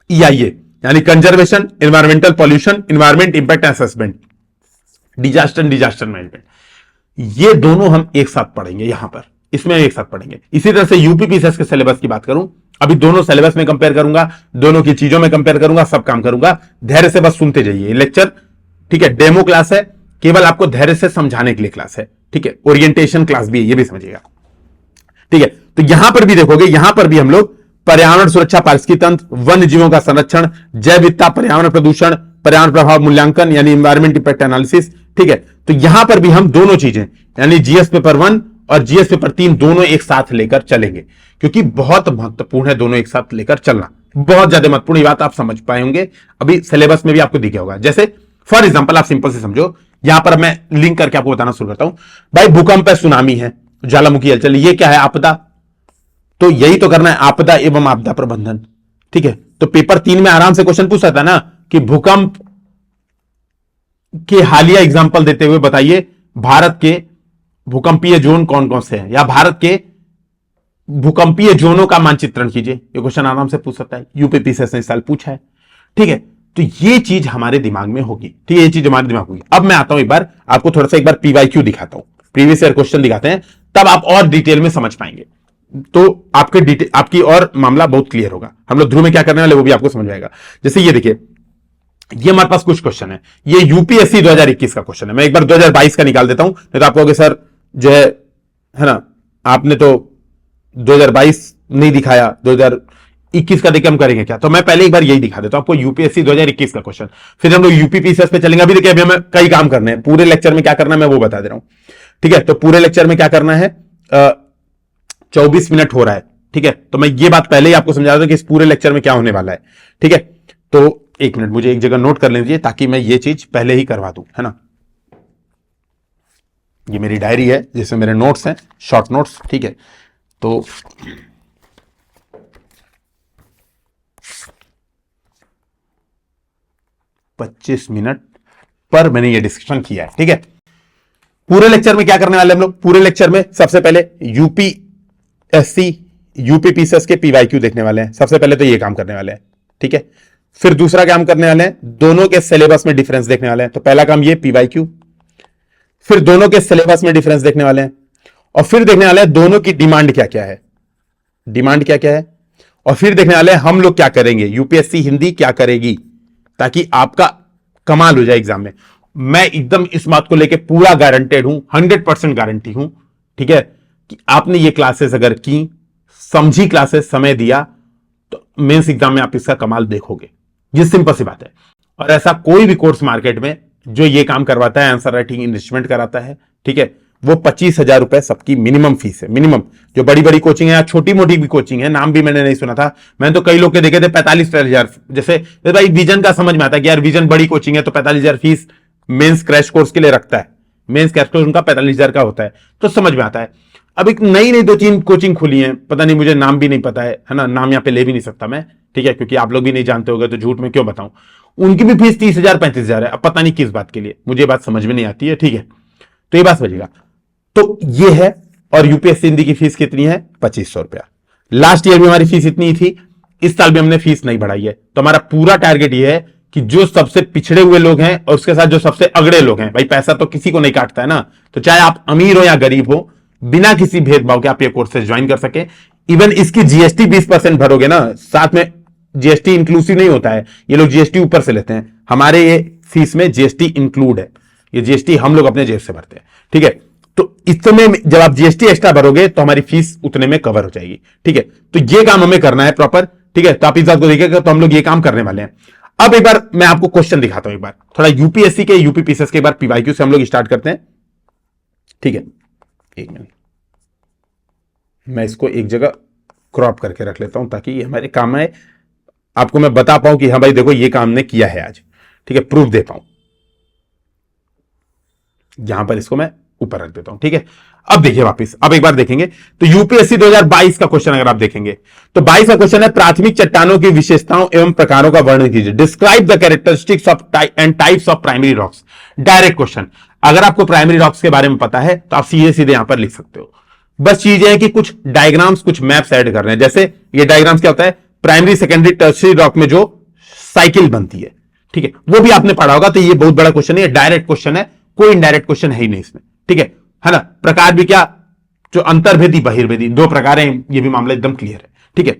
EIA यानी conservation, environmental pollution, environment impact assessment, disaster management, ये दोनों हम एक साथ पढ़ेंगे यहां पर, इसमें एक साथ पढ़ेंगे। इसी तरह से यूपीपीसीएस के सिलेबस की बात करूं, अभी दोनों सिलेबस में कंपेयर करूंगा, दोनों की चीजों में कंपेयर करूंगा, सब काम करूंगा। धैर्य से बस सुनते जाइए लेक्चर, ठीक है। डेमो क्लास है, केवल आपको धैर्य से समझाने के लिए क्लास है, ठीक है। ओरिएंटेशन क्लास भी है, ये भी समझिएगा, ठीक है। तो यहां पर भी देखोगे, यहां पर भी हम लोग पर्यावरण सुरक्षा, पारिस्थितिकी तंत्र, वन्य जीवों का संरक्षण, जैव विविधता, पर्यावरण प्रदूषण, पर्यावरण प्रभाव मूल्यांकन यानी एनवायरमेंट इंपैक्ट एनालिसिस, ठीक है। तो यहां पर भी हम दोनों चीजें यानी जीएस पेपर 1 और जीएस पेपर 3 दोनों एक साथ लेकर चलेंगे, क्योंकि बहुत महत्वपूर्ण है दोनों एक साथ लेकर चलना, बहुत ज्यादा महत्वपूर्ण। ये बात आप समझ पाए होंगे, अभी सिलेबस में भी आपको दिख गया होगा। जैसे फॉर एग्जांपल आप सिंपल से समझो, यहां पर मैं लिंक करके आपको बताना शुरू करता हूं। भाई भूकंप है, सुनामी है, ज्वालामुखी हलचल, ये क्या है? आपदा। तो यही तो करना है, आपदा एवं आपदा प्रबंधन, ठीक है। तो पेपर 3 में आराम से क्वेश्चन पूछ सकता है ना कि भूकंप के हालिया एग्जांपल देते हुए बताइए भारत के भूकंपीय जोन कौन कौन से हैं, या भारत के भूकंपीय जोनों का मानचित्रण कीजिए। ये क्वेश्चन आराम से पूछ सकता है, यूपीपीसीएस ने इस साल पूछा है, ठीक है। तो ये चीज हमारे दिमाग में होगी, ठीक है, ये चीज हमारे दिमाग में होगी। अब मैं आता हूं, एक बार आपको थोड़ा सा एक बार पीवाईक्यू दिखाता हूं, प्रीवियस ईयर क्वेश्चन दिखाते हैं, तब आप और डिटेल में समझ पाएंगे। तो आपकी और मामला बहुत क्लियर होगा। हम लोग ध्रुव में क्या करने वाले वो भी आपको समझ में आएगा। जैसे ये देखिए, ये हमारे पास कुछ क्वेश्चन है, ये यूपीएससी 2021 का क्वेश्चन है। मैं एक बार 2022 का निकाल देता हूं, नहीं तो आप कहोगे सर जो है ना, आपने तो 2022 नहीं दिखाया, 21 का देखिए हम करेंगे क्या। तो मैं पहले एक बार यही दिखा देता हूं आपको यूपीएससी 2021 का क्वेश्चन, फिर हम लोग यूपीपीसीएस पे चलेंगे। अभी देखिए अभी हमें कई काम करने हैं, पूरे लेक्चर में क्या करना है मैं वो बता दे रहा हूं, ठीक है। तो पूरे लेक्चर में क्या करना है, 24 मिनट हो रहा है, ठीक है। तो मैं ये बात पहले ही आपको समझा दूं कि इस पूरे लेक्चर में क्या होने वाला है, ठीक है। तो एक मिनट मुझे एक जगह नोट कर लीजिए ताकि मैं ये चीज पहले ही करवा दूं, है ना। ये मेरी डायरी है जिसमें मेरे नोट्स हैं, शॉर्ट नोट्स, ठीक है। तो 25 मिनट पर मैंने ये डिस्कशन किया है, ठीक है। पूरे लेक्चर में क्या करने वाले हम लोग, पूरे लेक्चर में सबसे पहले यूपीएससी यूपीपीसीएस के पीवाईक्यू देखने वाले हैं। सबसे पहले तो ये काम करने वाले हैं, ठीक है। फिर दूसरा काम करने वाले हैं, दोनों के सिलेबस में डिफरेंस देखने वाले हैं। तो पहला काम ये पीवाईक्यू, फिर दोनों के सिलेबस में डिफरेंस देखने वाले हैं, और फिर देखने वाले हैं दोनों की डिमांड क्या क्या है, डिमांड क्या क्या है, और फिर देखने वाले हैं हम लोग क्या करेंगे, यूपीएससी हिंदी क्या करेगी, ताकि आपका कमाल हो जाए एग्जाम में। मैं एकदम इस बात को लेकर पूरा गारंटेड हूं, 100% गारंटी हूं, ठीक है, कि आपने ये क्लासेस अगर की, समझी क्लासेस, समय दिया, तो मेंस एग्जाम में आप इसका कमाल देखोगे। ये सिंपल सी बात है। और ऐसा कोई भी कोर्स मार्केट में जो ये काम करवाता है, आंसर राइटिंग इन्वेस्टमेंट कराता है, ठीक है, वो 25,000 रुपए सबकी मिनिमम फीस है, मिनिमम। जो बड़ी बड़ी कोचिंग है या छोटी मोटी भी कोचिंग है, नाम भी मैंने नहीं सुना था, मैंने तो कई लोग के देखे थे 45,000। जैसे भाई विजन का समझ में आता है कि यार विजन बड़ी कोचिंग है तो 45,000 फीस मेंस क्रैश कोर्स के लिए रखता है, मेंस क्रैश कोर्स उनका 45,000 का होता है, तो समझ में आता है। अब एक नई नई 2-3 कोचिंग खुली है, पता नहीं, मुझे नाम भी नहीं पता है ना, नाम यहाँ पे ले भी नहीं सकता मैं, ठीक है, क्योंकि आप लोग भी नहीं जानते होगे तो झूठ में क्यों बताऊं। उनकी भी फीस 30,000 35,000 है। अब पता नहीं किस बात के लिए, मुझे बात समझ में नहीं आती है, ठीक है। तो ये बात समझिएगा। तो ये है, और यूपीएससी हिंदी की फीस कितनी है, 2500 रुपया। लास्ट ईयर भी हमारी फीस इतनी थी, इस साल भी हमने फीस नहीं बढ़ाई है। तो हमारा पूरा टारगेट ये है कि जो सबसे पिछड़े हुए लोग हैं और उसके साथ जो सबसे अगड़े लोग हैं, भाई पैसा तो किसी को नहीं काटता है ना, तो चाहे आप अमीर हो या गरीब हो, बिना किसी भेदभाव के आप ये कोर्सेज ज्वाइन कर सके। इवन इसकी जीएसटी 20% भरोगे ना, साथ में जीएसटी इंक्लूसिव नहीं होता है, ये लोग जीएसटी ऊपर से लेते हैं, हमारे ये फीस में जीएसटी इंक्लूड है, ये जीएसटी हम लोग अपने जेब से भरते हैं, ठीक है। तो इतने जब आप जीएसटी एक्स्ट्रा भरोगे तो हमारी फीस उतने में कवर हो जाएगी, ठीक है। तो ये काम हमें करना है प्रॉपर, ठीक है। तो आप इस बात को देखिएगा, तो हम लोग ये काम करने वाले हैं। अब एक बार मैं आपको क्वेश्चन दिखाता हूं, एक बार थोड़ा यूपीएससी के यूपीपीसीएस के एक बार पीवाईक्यू से हम लोग स्टार्ट करते हैं, ठीक है। एक मिनट, मैं इसको एक जगह क्रॉप करके रख लेता हूं ताकि ये हमारे काम में आपको मैं बता पाऊं कि हाँ भाई देखो ये काम ने किया है आज, ठीक है, प्रूफ दे पाऊं। यहां पर इसको मैं ऊपर रख देता हूं, ठीक है। अब देखिए वापस, अब एक बार देखेंगे तो यूपीएससी 2022 का क्वेश्चन अगर आप देखेंगे तो 22 का क्वेश्चन है, प्राथमिक चट्टानों की विशेषताओं एवं प्रकारों का वर्णन कीजिए, describe the characteristics of and types of primary rocks. Direct question, अगर आपको प्राइमरी रॉक्स के बारे में पता है तो आप सीधे सीधे यहां पर लिख सकते हो। बस चीज है कि कुछ डायग्राम्स, कुछ मैप्स ऐड कर रहे हैं। जैसे ये डायग्राम्स क्या होता है, प्राइमरी सेकेंडरी टर्शियरी रॉक में जो साइकिल बनती है, ठीक है, वो भी आपने पढ़ा होगा। तो ये बहुत बड़ा क्वेश्चन है, डायरेक्ट क्वेश्चन है, कोई इनडायरेक्ट क्वेश्चन है ही नहीं इसमें, ठीक है ना। प्रकार भी क्या, जो अंतर्भेदी बहिर्भेदी 2 प्रकार हैं, ये भी मामला एकदम क्लियर है, ठीक है।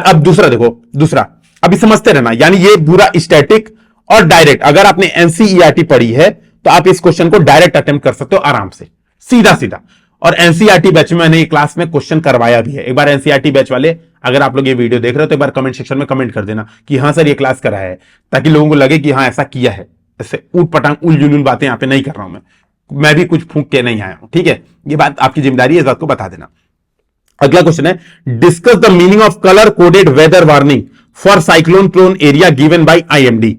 अब दूसरा देखो, दूसरा अभी समझते रहना, यानी ये पूरा स्टैटिक और डायरेक्ट। अगर आपने एनसीईआरटी पढ़ी है तो आप इस क्वेश्चन को डायरेक्ट अटेम्प्ट कर सकते हो आराम से, सीधा सीधा। और एनसीईआरटी बैच में मैंने ये क्लास में क्वेश्चन करवाया भी है। एक बार एनसीईआरटी बैच वाले अगर आप लोग ये वीडियो देख रहे हो तो एक बार कमेंट सेक्शन में कमेंट कर देना कि हाँ सर ये क्लास कराया है, ताकि लोगों को लगे कि हाँ ऐसा किया है। ऐसे ऊट पटांग उलझुल बातें यहां पे नहीं कर रहा हूं मैं भी कुछ फूंक के नहीं आया हूं, ठीक है। ये बात आपकी जिम्मेदारी है, इस बात को बता देना। अगला क्वेश्चन है, discuss the meaning of colour coded weather warning for cyclone prone area given by IMD.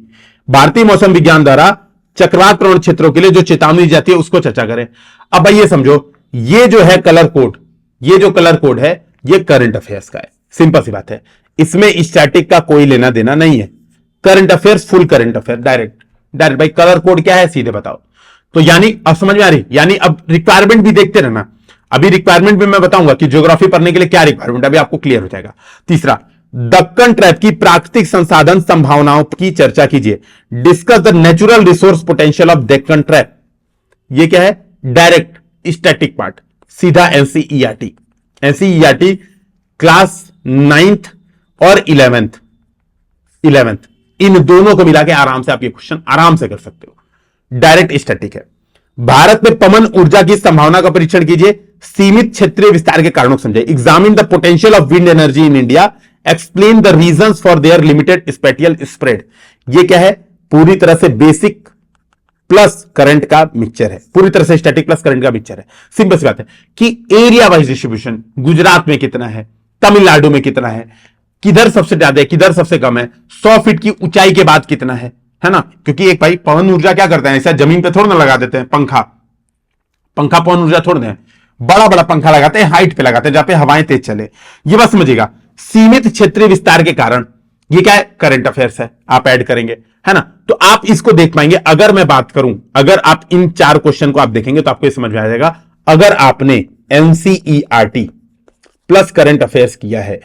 भारतीय मौसम विज्ञान द्वारा चक्रवात प्रवण क्षेत्रों के लिए जो चेतावनी दी जाती है उसको चर्चा करें। अब भाई ये समझो, ये जो है कलर कोड, ये जो कलर कोड है ये करंट अफेयर्स का है, सिंपल सी बात है। इसमें स्टैटिक का कोई लेना देना नहीं है। Current affairs, full current affair, direct direct. भाई कलर कोड क्या है सीधे बताओ। तो यानी अब समझ में आ रही, यानी अब रिक्वायरमेंट भी देखते रहना। अभी रिक्वायरमेंट में मैं बताऊंगा कि ज्योग्राफी पढ़ने के लिए क्या रिक्वायरमेंट, अभी आपको क्लियर हो जाएगा। तीसरा, दक्कन ट्रैप की प्राकृतिक संसाधन संभावनाओं की चर्चा कीजिए, discuss the natural resource potential of Deccan trap. ये क्या है, डायरेक्ट स्टैटिक पार्ट, सीधा एनसीईआरटी। एनसीईआरटी क्लास 9th और 11th इन दोनों को मिला के आराम से आप ये क्वेश्चन आराम से कर सकते हो, डायरेक्ट स्टैटिक है। भारत में पवन ऊर्जा की संभावना का परीक्षण कीजिए, सीमित क्षेत्रीय विस्तार के कारणों को समझे, examine the potential of wind energy in India explain the reasons for their limited spatial spread. ये क्या है? पूरी तरह से बेसिक प्लस करंट का मिक्सचर है, पूरी तरह से स्टैटिक प्लस करंट का मिक्सचर है। सिंपल सी बात है कि एरिया वाइज डिस्ट्रीब्यूशन, गुजरात में कितना है, तमिलनाडु में कितना है, किधर सबसे ज्यादा है, किधर सबसे कम है, 100 फीट की ऊंचाई के बाद कितना है ना? क्योंकि एक भाई पवन ऊर्जा क्या करते हैं, ऐसा जमीन पे थोड़ा ना लगा देते हैं पंखा पवन ऊर्जा थोड़े हैं, बड़ा बड़ा पंखा लगाते हैं, हाइट पे लगाते हैं जहां पे हवाएं तेज चले। ये बात समझिएगा। सीमित क्षेत्रीय विस्तार के कारण ये क्या है? करंट अफेयर्स है, आप ऐड करेंगे, है ना? तो आप इसको देख पाएंगे। अगर मैं बात करूं, अगर आप इन 4 क्वेश्चन को आप देखेंगे तो आपको ये समझ में आ जाएगा। अगर आपने एनसीईआरटी प्लस करंट अफेयर्स किया है,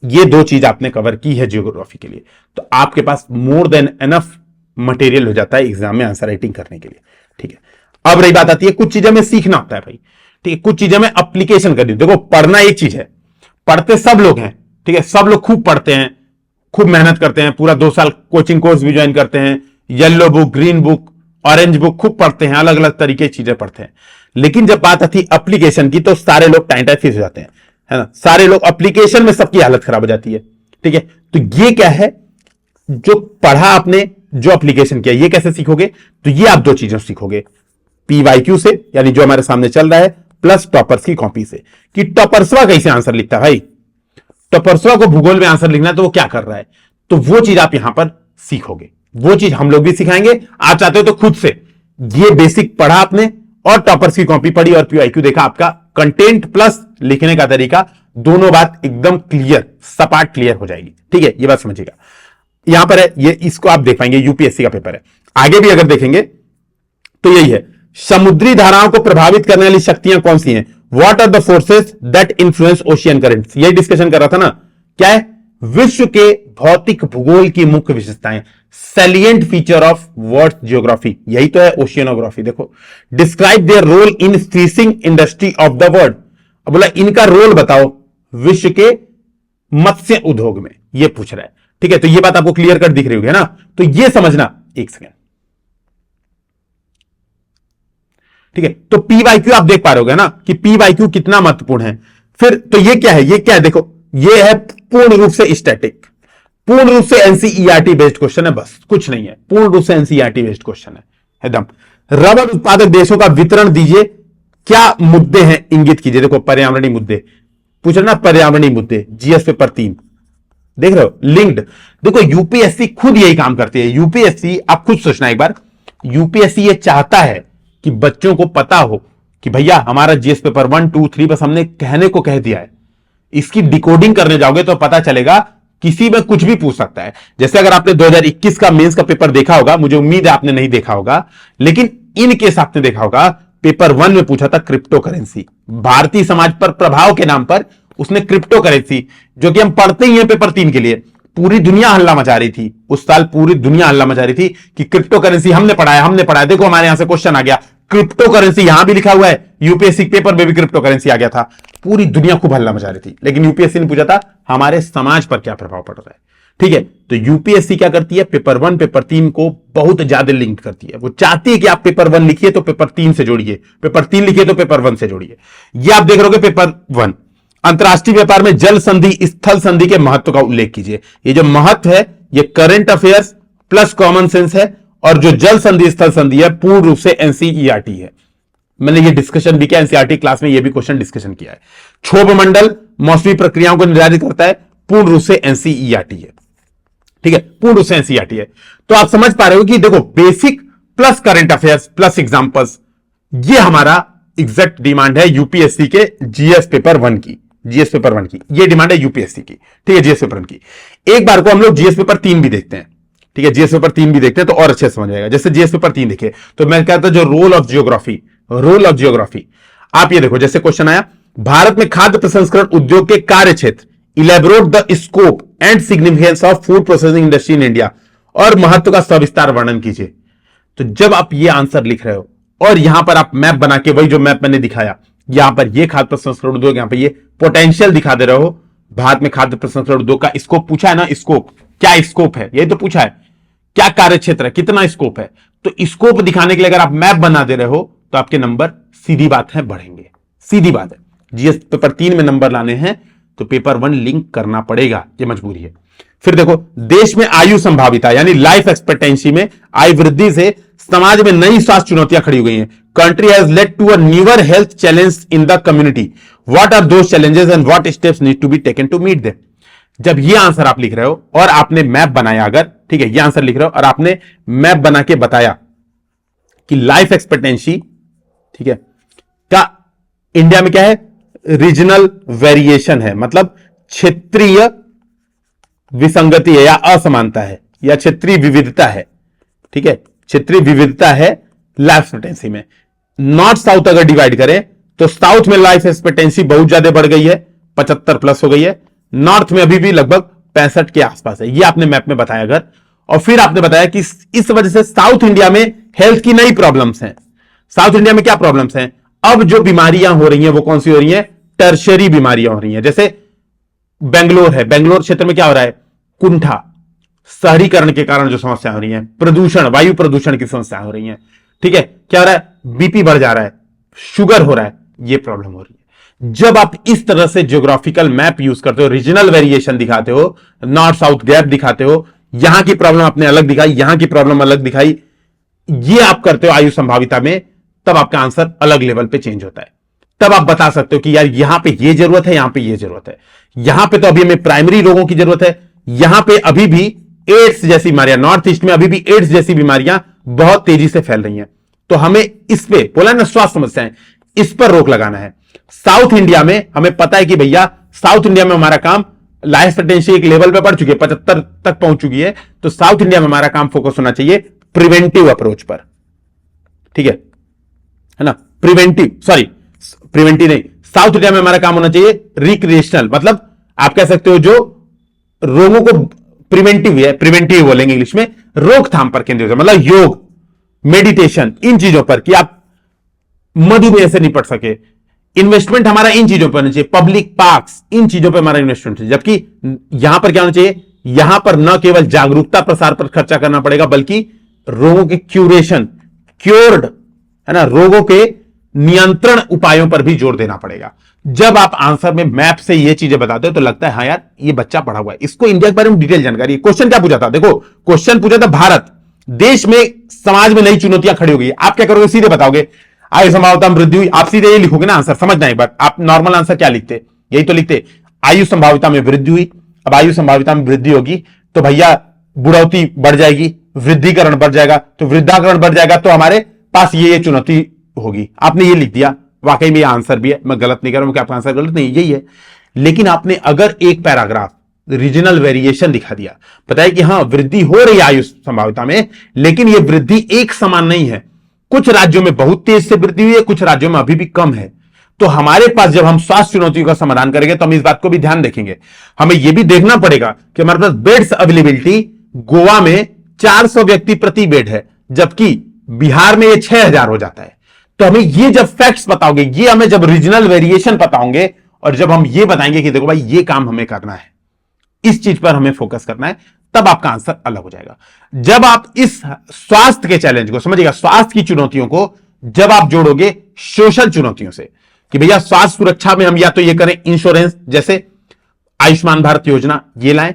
ये 2 चीज आपने कवर की है जियोग्राफी के लिए, तो आपके पास मोर देन एनफ मटेरियल हो जाता है एग्जाम में आंसर राइटिंग करने के लिए। ठीक है, अब रही बात आती है, कुछ चीजें में सीखना होता है भाई, ठीक है, कुछ चीजें में एप्लीकेशन करनी। देखो, पढ़ना एक चीज है, पढ़ते सब लोग हैं, ठीक है, सब लोग खूब पढ़ते हैं, खूब मेहनत करते हैं, पूरा 2 साल कोचिंग कोर्स भी ज्वाइन करते हैं, yellow book, green book, orange book खूब पढ़ते हैं, अलग अलग तरीके की चीजें पढ़ते हैं। लेकिन जब बात आती है एप्लीकेशन की, तो सारे लोग टाइम फीस हो जाते हैं, है ना? सारे लोग एप्लीकेशन में सबकी हालत खराब हो जाती है। ठीक है, तो ये क्या है? जो पढ़ा आपने, जो एप्लीकेशन किया, ये कैसे सीखोगे? तो ये आप 2 चीजें सीखोगे, पीवाईक्यू से, यानी जो हमारे सामने चल रहा है, प्लस टॉपर्स की कॉपी से, कि टॉपर्सवा कैसे आंसर लिखता है भाई। टॉपर्सवा को भूगोल में आंसर लिखना है तो वो क्या कर रहा है, तो वो चीज आप यहां पर सीखोगे। वो चीज हम लोग भी सिखाएंगे। आप चाहते हो तो खुद से ये बेसिक पढ़ा आपने और टॉपर्स की कॉपी पढ़ी और पीवाईक्यू देखा, आपका कंटेंट प्लस लिखने का तरीका, दोनों बात एकदम क्लियर, सपाट क्लियर हो जाएगी। ठीक है, ये बात समझिएगा। यहां पर है ये, इसको आप देख पाएंगे, यूपीएससी का पेपर है। आगे भी अगर देखेंगे तो यही है, समुद्री धाराओं को प्रभावित करने वाली शक्तियां कौन सी हैं? What are the forces that influence ocean currents? यही डिस्कशन कर रहा था ना। क्या है? विश्व के भौतिक भूगोल की मुख्य विशेषताएं, salient feature of world geography, यही तो है ओशियनोग्राफी। देखो, describe their role in fishing industry of the world. अब बोला इनका रोल बताओ विश्व के मत्स्य उद्योग में, ये पूछ रहा है। ठीक है, तो ये बात आपको क्लियर कट दिख रही होगी, है ना? तो ये समझना, एक सेकेंड, ठीक है। तो पीवाईक्यू आप देख पा रहे हो ना कि पीवाईक्यू कितना महत्वपूर्ण है। फिर तो ये क्या है? ये क्या है? देखो, ये है पूर्ण रूप से स्टैटिक, पूर्ण रूप से एनसीईआरटी बेस्ड क्वेश्चन है, बस कुछ नहीं है, पूर्ण रूप से एनसीईआरटी बेस्ड क्वेश्चन है एकदम। रबर उत्पादक देशों का वितरण दीजिए, क्या मुद्दे हैं इंगित कीजिए। देखो, पर्यावरणीय मुद्दे पूछ रहे ना, पर्यावरणीय मुद्दे, जीएस पेपर 3 देख रहे हो, लिंक्ड। देखो, यूपीएससी खुद यही काम करती है। यूपीएससी, आप खुद सोचना एक बार, यूपीएससी ये चाहता है कि बच्चों को पता हो कि भैया हमारा जीएस पेपर 1, 2, 3 बस हमने कहने को कह दिया है। इसकी डिकोडिंग करने जाओगे तो पता चलेगा किसी में कुछ भी पूछ सकता है। जैसे अगर आपने 2021 का मेंस का पेपर देखा होगा, मुझे उम्मीद है आपने नहीं देखा होगा, लेकिन इन केस आपने देखा होगा, पेपर 1 में पूछा था क्रिप्टो करेंसी, भारतीय समाज पर प्रभाव के नाम पर उसने क्रिप्टो करेंसी, जो कि हम पढ़ते ही हैं पेपर 3 के लिए, पूरी दुनिया हल्ला मचा रही थी उस साल, पूरी दुनिया हल्ला मचा रही थी कि क्रिप्टो करेंसी हमने पढ़ाया। देखो, हमारे यहां से क्वेश्चन आ गया, क्रिप्टो करेंसी यहां भी लिखा हुआ है, यूपीएससी पेपर में भी क्रिप्टो करेंसी आ गया था। पूरी दुनिया खूब हल्ला मचा रही थी, लेकिन यूपीएससी ने पूछा था हमारे समाज पर क्या प्रभाव पड़ रहा है। ठीक है, तो यूपीएससी क्या करती है? पेपर 1 पेपर 3 को बहुत ज्यादा लिंक करती है। वो चाहती है कि आप पेपर 1 लिखिए तो पेपर 3 से जोड़िए, पेपर 3 लिखिए तो पेपर 1 से जोड़िए। ये आप देख रहे हो पेपर 1। अंतरराष्ट्रीय व्यापार में जल संधि, स्थल संधि के महत्व का उल्लेख कीजिए। ये जो महत्व है, ये current affairs plus common sense है, और जो जल संधि स्थल संधि है पूर्ण रूप से एनसीईआरटी है। मैंने ये डिस्कशन भी किया एनसीईआरटी क्लास में, ये भी क्वेश्चन डिस्कशन किया है। क्षोभ मंडल मौसमी प्रक्रियाओं को निर्धारित करता है, पूर्ण रूप से एनसीईआरटी है। ठीक है, पूर्ण रूप से एनसीईआरटी है। तो आप समझ पा रहे हो कि देखो, basic plus current affairs plus examples, ये हमारा एग्जैक्ट डिमांड है यूपीएससी के जीएस पेपर 1 की। जीएस पेपर 1 की ये डिमांड है यूपीएससी की। ठीक है, जीएस पेपर 1 की। एक बार को हम लोग जीएस पेपर 3 भी देखते हैं। ठीक है, जीएस पेपर 3 भी देखते हैं तो और अच्छे से समझ आएगा। जैसे जीएस पेपर 3 देखे तो मैं कहता हूं जो रोल ऑफ जियोग्राफी, आप ये देखो, जैसे क्वेश्चन आया, भारत में खाद्य प्रसंस्करण उद्योग के कार्य क्षेत्र, elaborate the scope and significance of food processing industry in India, और महत्व का सविस्तार वर्णन कीजिए। तो जब आप ये आंसर लिख रहे हो और यहां पर आप मैप बना के, वही जो मैप मैंने दिखाया, यहां पर ये खाद्य प्रसंस्करण उद्योग, यहां पर ये पोटेंशियल दिखा दे रहे हो, भारत में खाद्य प्रसंस्करण उद्योग का स्कोप पूछा है ना, स्कोप क्या स्कोप है, यही तो पूछा है, क्या कार्य क्षेत्र है, कितना स्कोप है। तो स्कोप दिखाने के लिए अगर आप मैप बना दे रहे हो तो आपके नंबर सीधी बात है बढ़ेंगे, सीधी बात है। जीएस पेपर 3 में नंबर लाने हैं तो पेपर 1 लिंक करना पड़ेगा, ये मजबूरी है। फिर देखो, देश में आयु संभाविता यानी लाइफ एक्सपेक्टेंसी में आयु वृद्धि से समाज में नई स्वास्थ्य चुनौतियां खड़ी हो गई हैं। Country has led to a newer health challenge in the community, what are those challenges and what steps need to be taken to meet them. जब ये आंसर आप लिख रहे हो और आपने मैप बनाया, अगर ठीक है, ये आंसर लिख रहे हो और आपने मैप बना के बताया कि लाइफ एक्सपेक्टेंसी, ठीक है, क्या इंडिया में क्या है, रीजनल वेरिएशन है, मतलब क्षेत्रीय विसंगति है या असमानता है या क्षेत्रीय विविधता है, ठीक है, क्षेत्रीय विविधता है लाइफ एक्सपेक्टेंसी में। नॉर्थ साउथ अगर डिवाइड करें तो साउथ में लाइफ एक्सपेक्टेंसी बहुत ज्यादा बढ़ गई है, 75 प्लस हो गई है, नॉर्थ में अभी भी लगभग 65 के आसपास है, ये आपने मैप में बताया अगर। और फिर आपने बताया कि इस वजह से साउथ इंडिया में हेल्थ की नई प्रॉब्लम्स हैं। साउथ इंडिया में क्या प्रॉब्लम्स हैं, अब जो बीमारियां हो रही हैं वो कौन सी हो रही हैं, टर्शरी बीमारियां हो रही हैं। जैसे बेंगलोर है, बेंगलोर क्षेत्र में क्या हो रहा है, कुंठा, शहरीकरण के कारण जो समस्या हो रही है, प्रदूषण, वायु प्रदूषण की समस्या हो रही है, ठीक है, क्या हो रहा है, बीपी बढ़ जा रहा है, शुगर हो रहा है, ये प्रॉब्लम हो रही है। जब आप इस तरह से ज्योग्राफिकल मैप यूज करते हो, रीजनल वेरिएशन दिखाते हो, नॉर्थ साउथ गैप दिखाते हो, यहां की प्रॉब्लम आपने अलग दिखाई, यहां की प्रॉब्लम अलग दिखाई, ये आप करते हो आयु संभाविता में, तब आपका आंसर अलग लेवल पे चेंज होता है। तब आप बता सकते हो कि यार यहां पे ये जरूरत है, यहां पे ये जरूरत है, यहां पे तो अभी हमें प्राइमरी रोगों की जरूरत है, यहां पे अभी भी एड्स जैसी बीमारियां, नॉर्थ ईस्ट में अभी भी एड्स जैसी बीमारियां बहुत तेजी से फैल रही हैं, तो हमें इस पे बोला ना, स्वास्थ्य समस्याएं, इस पर रोक लगाना है। साउथ इंडिया में हमें पता है कि भैया साउथ इंडिया में हमारा काम, लाइफ एक्सपेक्टेंसी एक लेवल पे बढ़ चुकी है, 75 तक पहुंच चुकी है, तो साउथ इंडिया में हमारा काम फोकस होना चाहिए प्रिवेंटिव अप्रोच पर, ठीक है ना, प्रिवेंटिव नहीं, साउथ इंडिया में हमारा काम होना चाहिए रिक्रिएशनल, मतलब आप कह सकते हो जो रोगों को प्रिवेंटिव है, प्रिवेंटिव बोलेंगे इंग्लिश में, रोकथाम पर केंद्रित, मतलब योग, मेडिटेशन, इन चीजों पर कि आप मधुमेह से निपट सके। इन्वेस्टमेंट हमारा इन चीजों पर होना चाहिए, पब्लिक पार्क्स, इन चीजों पर हमारा इन्वेस्टमेंट है। जबकि यहां पर क्या होना चाहिए, यहां पर न केवल जागरूकता प्रसार पर खर्चा करना पड़ेगा, बल्कि रोगों के क्यूरेशन, क्योर्ड है ना, रोगों के नियंत्रण उपायों पर भी जोर देना पड़ेगा। जब आप आंसर में मैप से ये चीजें बताते हो तो लगता है हाँ यार ये बच्चा पढ़ा हुआ है, इसको इंडिया के बारे में डिटेल जानकारी है। क्वेश्चन क्या पूछा था, देखो क्वेश्चन पूछा था भारत देश में समाज में नई चुनौतियां खड़ी हो गई, आप क्या करोगे, सीधे बताओगे आयु संभाविता में वृद्धि हुई, आप सीधे ये लिखोगे ना आंसर, समझना एक बार, आप नॉर्मल आंसर क्या लिखते, यही तो लिखते, आयु संभाविता में वृद्धि हुई। अब आयु संभाविता में वृद्धि होगी तो भैया बुढ़ौती बढ़ जाएगी, वृद्धिकरण बढ़ जाएगा, तो वृद्धाकरण बढ़ जाएगा, तो हमारे पास ये चुनौती होगी। आपने ये लिख दिया, वाकई में ये आंसर भी है, मैं गलत नहीं कर रहा हूं कि आपका आंसर गलत नहीं, यही है। लेकिन आपने अगर एक पैराग्राफ रीजनल वेरिएशन दिखा दिया, बताया कि हां वृद्धि हो रही है आयु संभाविता में, लेकिन यह वृद्धि एक समान नहीं है, कुछ राज्यों में बहुत तेज से वृद्धि हुई है, कुछ राज्यों में अभी भी कम है। तो हमारे पास जब हम स्वास्थ्य चुनौतियों का समाधान करेंगे तो हम इस बात को भी ध्यान रखेंगे, हमें यह भी देखना पड़ेगा कि हमारे पास बेड्स अवेलेबिलिटी गोवा में 400 व्यक्ति प्रति बेड है, जबकि बिहार में यह 6000 हो जाता है। तो हमें ये जब फैक्ट्स बताओगे, ये हमें जब रीजनल वेरिएशन बताओगे, और जब हम ये बताएंगे कि देखो भाई ये काम हमें करना है, इस चीज पर हमें फोकस करना है, तब आपका आंसर अलग हो जाएगा। जब आप इस स्वास्थ्य के चैलेंज को समझिएगा, स्वास्थ्य की चुनौतियों को जब आप जोड़ोगे सोशल चुनौतियों से, कि भैया स्वास्थ्य सुरक्षा में हम या तो ये करें इंश्योरेंस, जैसे आयुष्मान भारत योजना ये लाएं,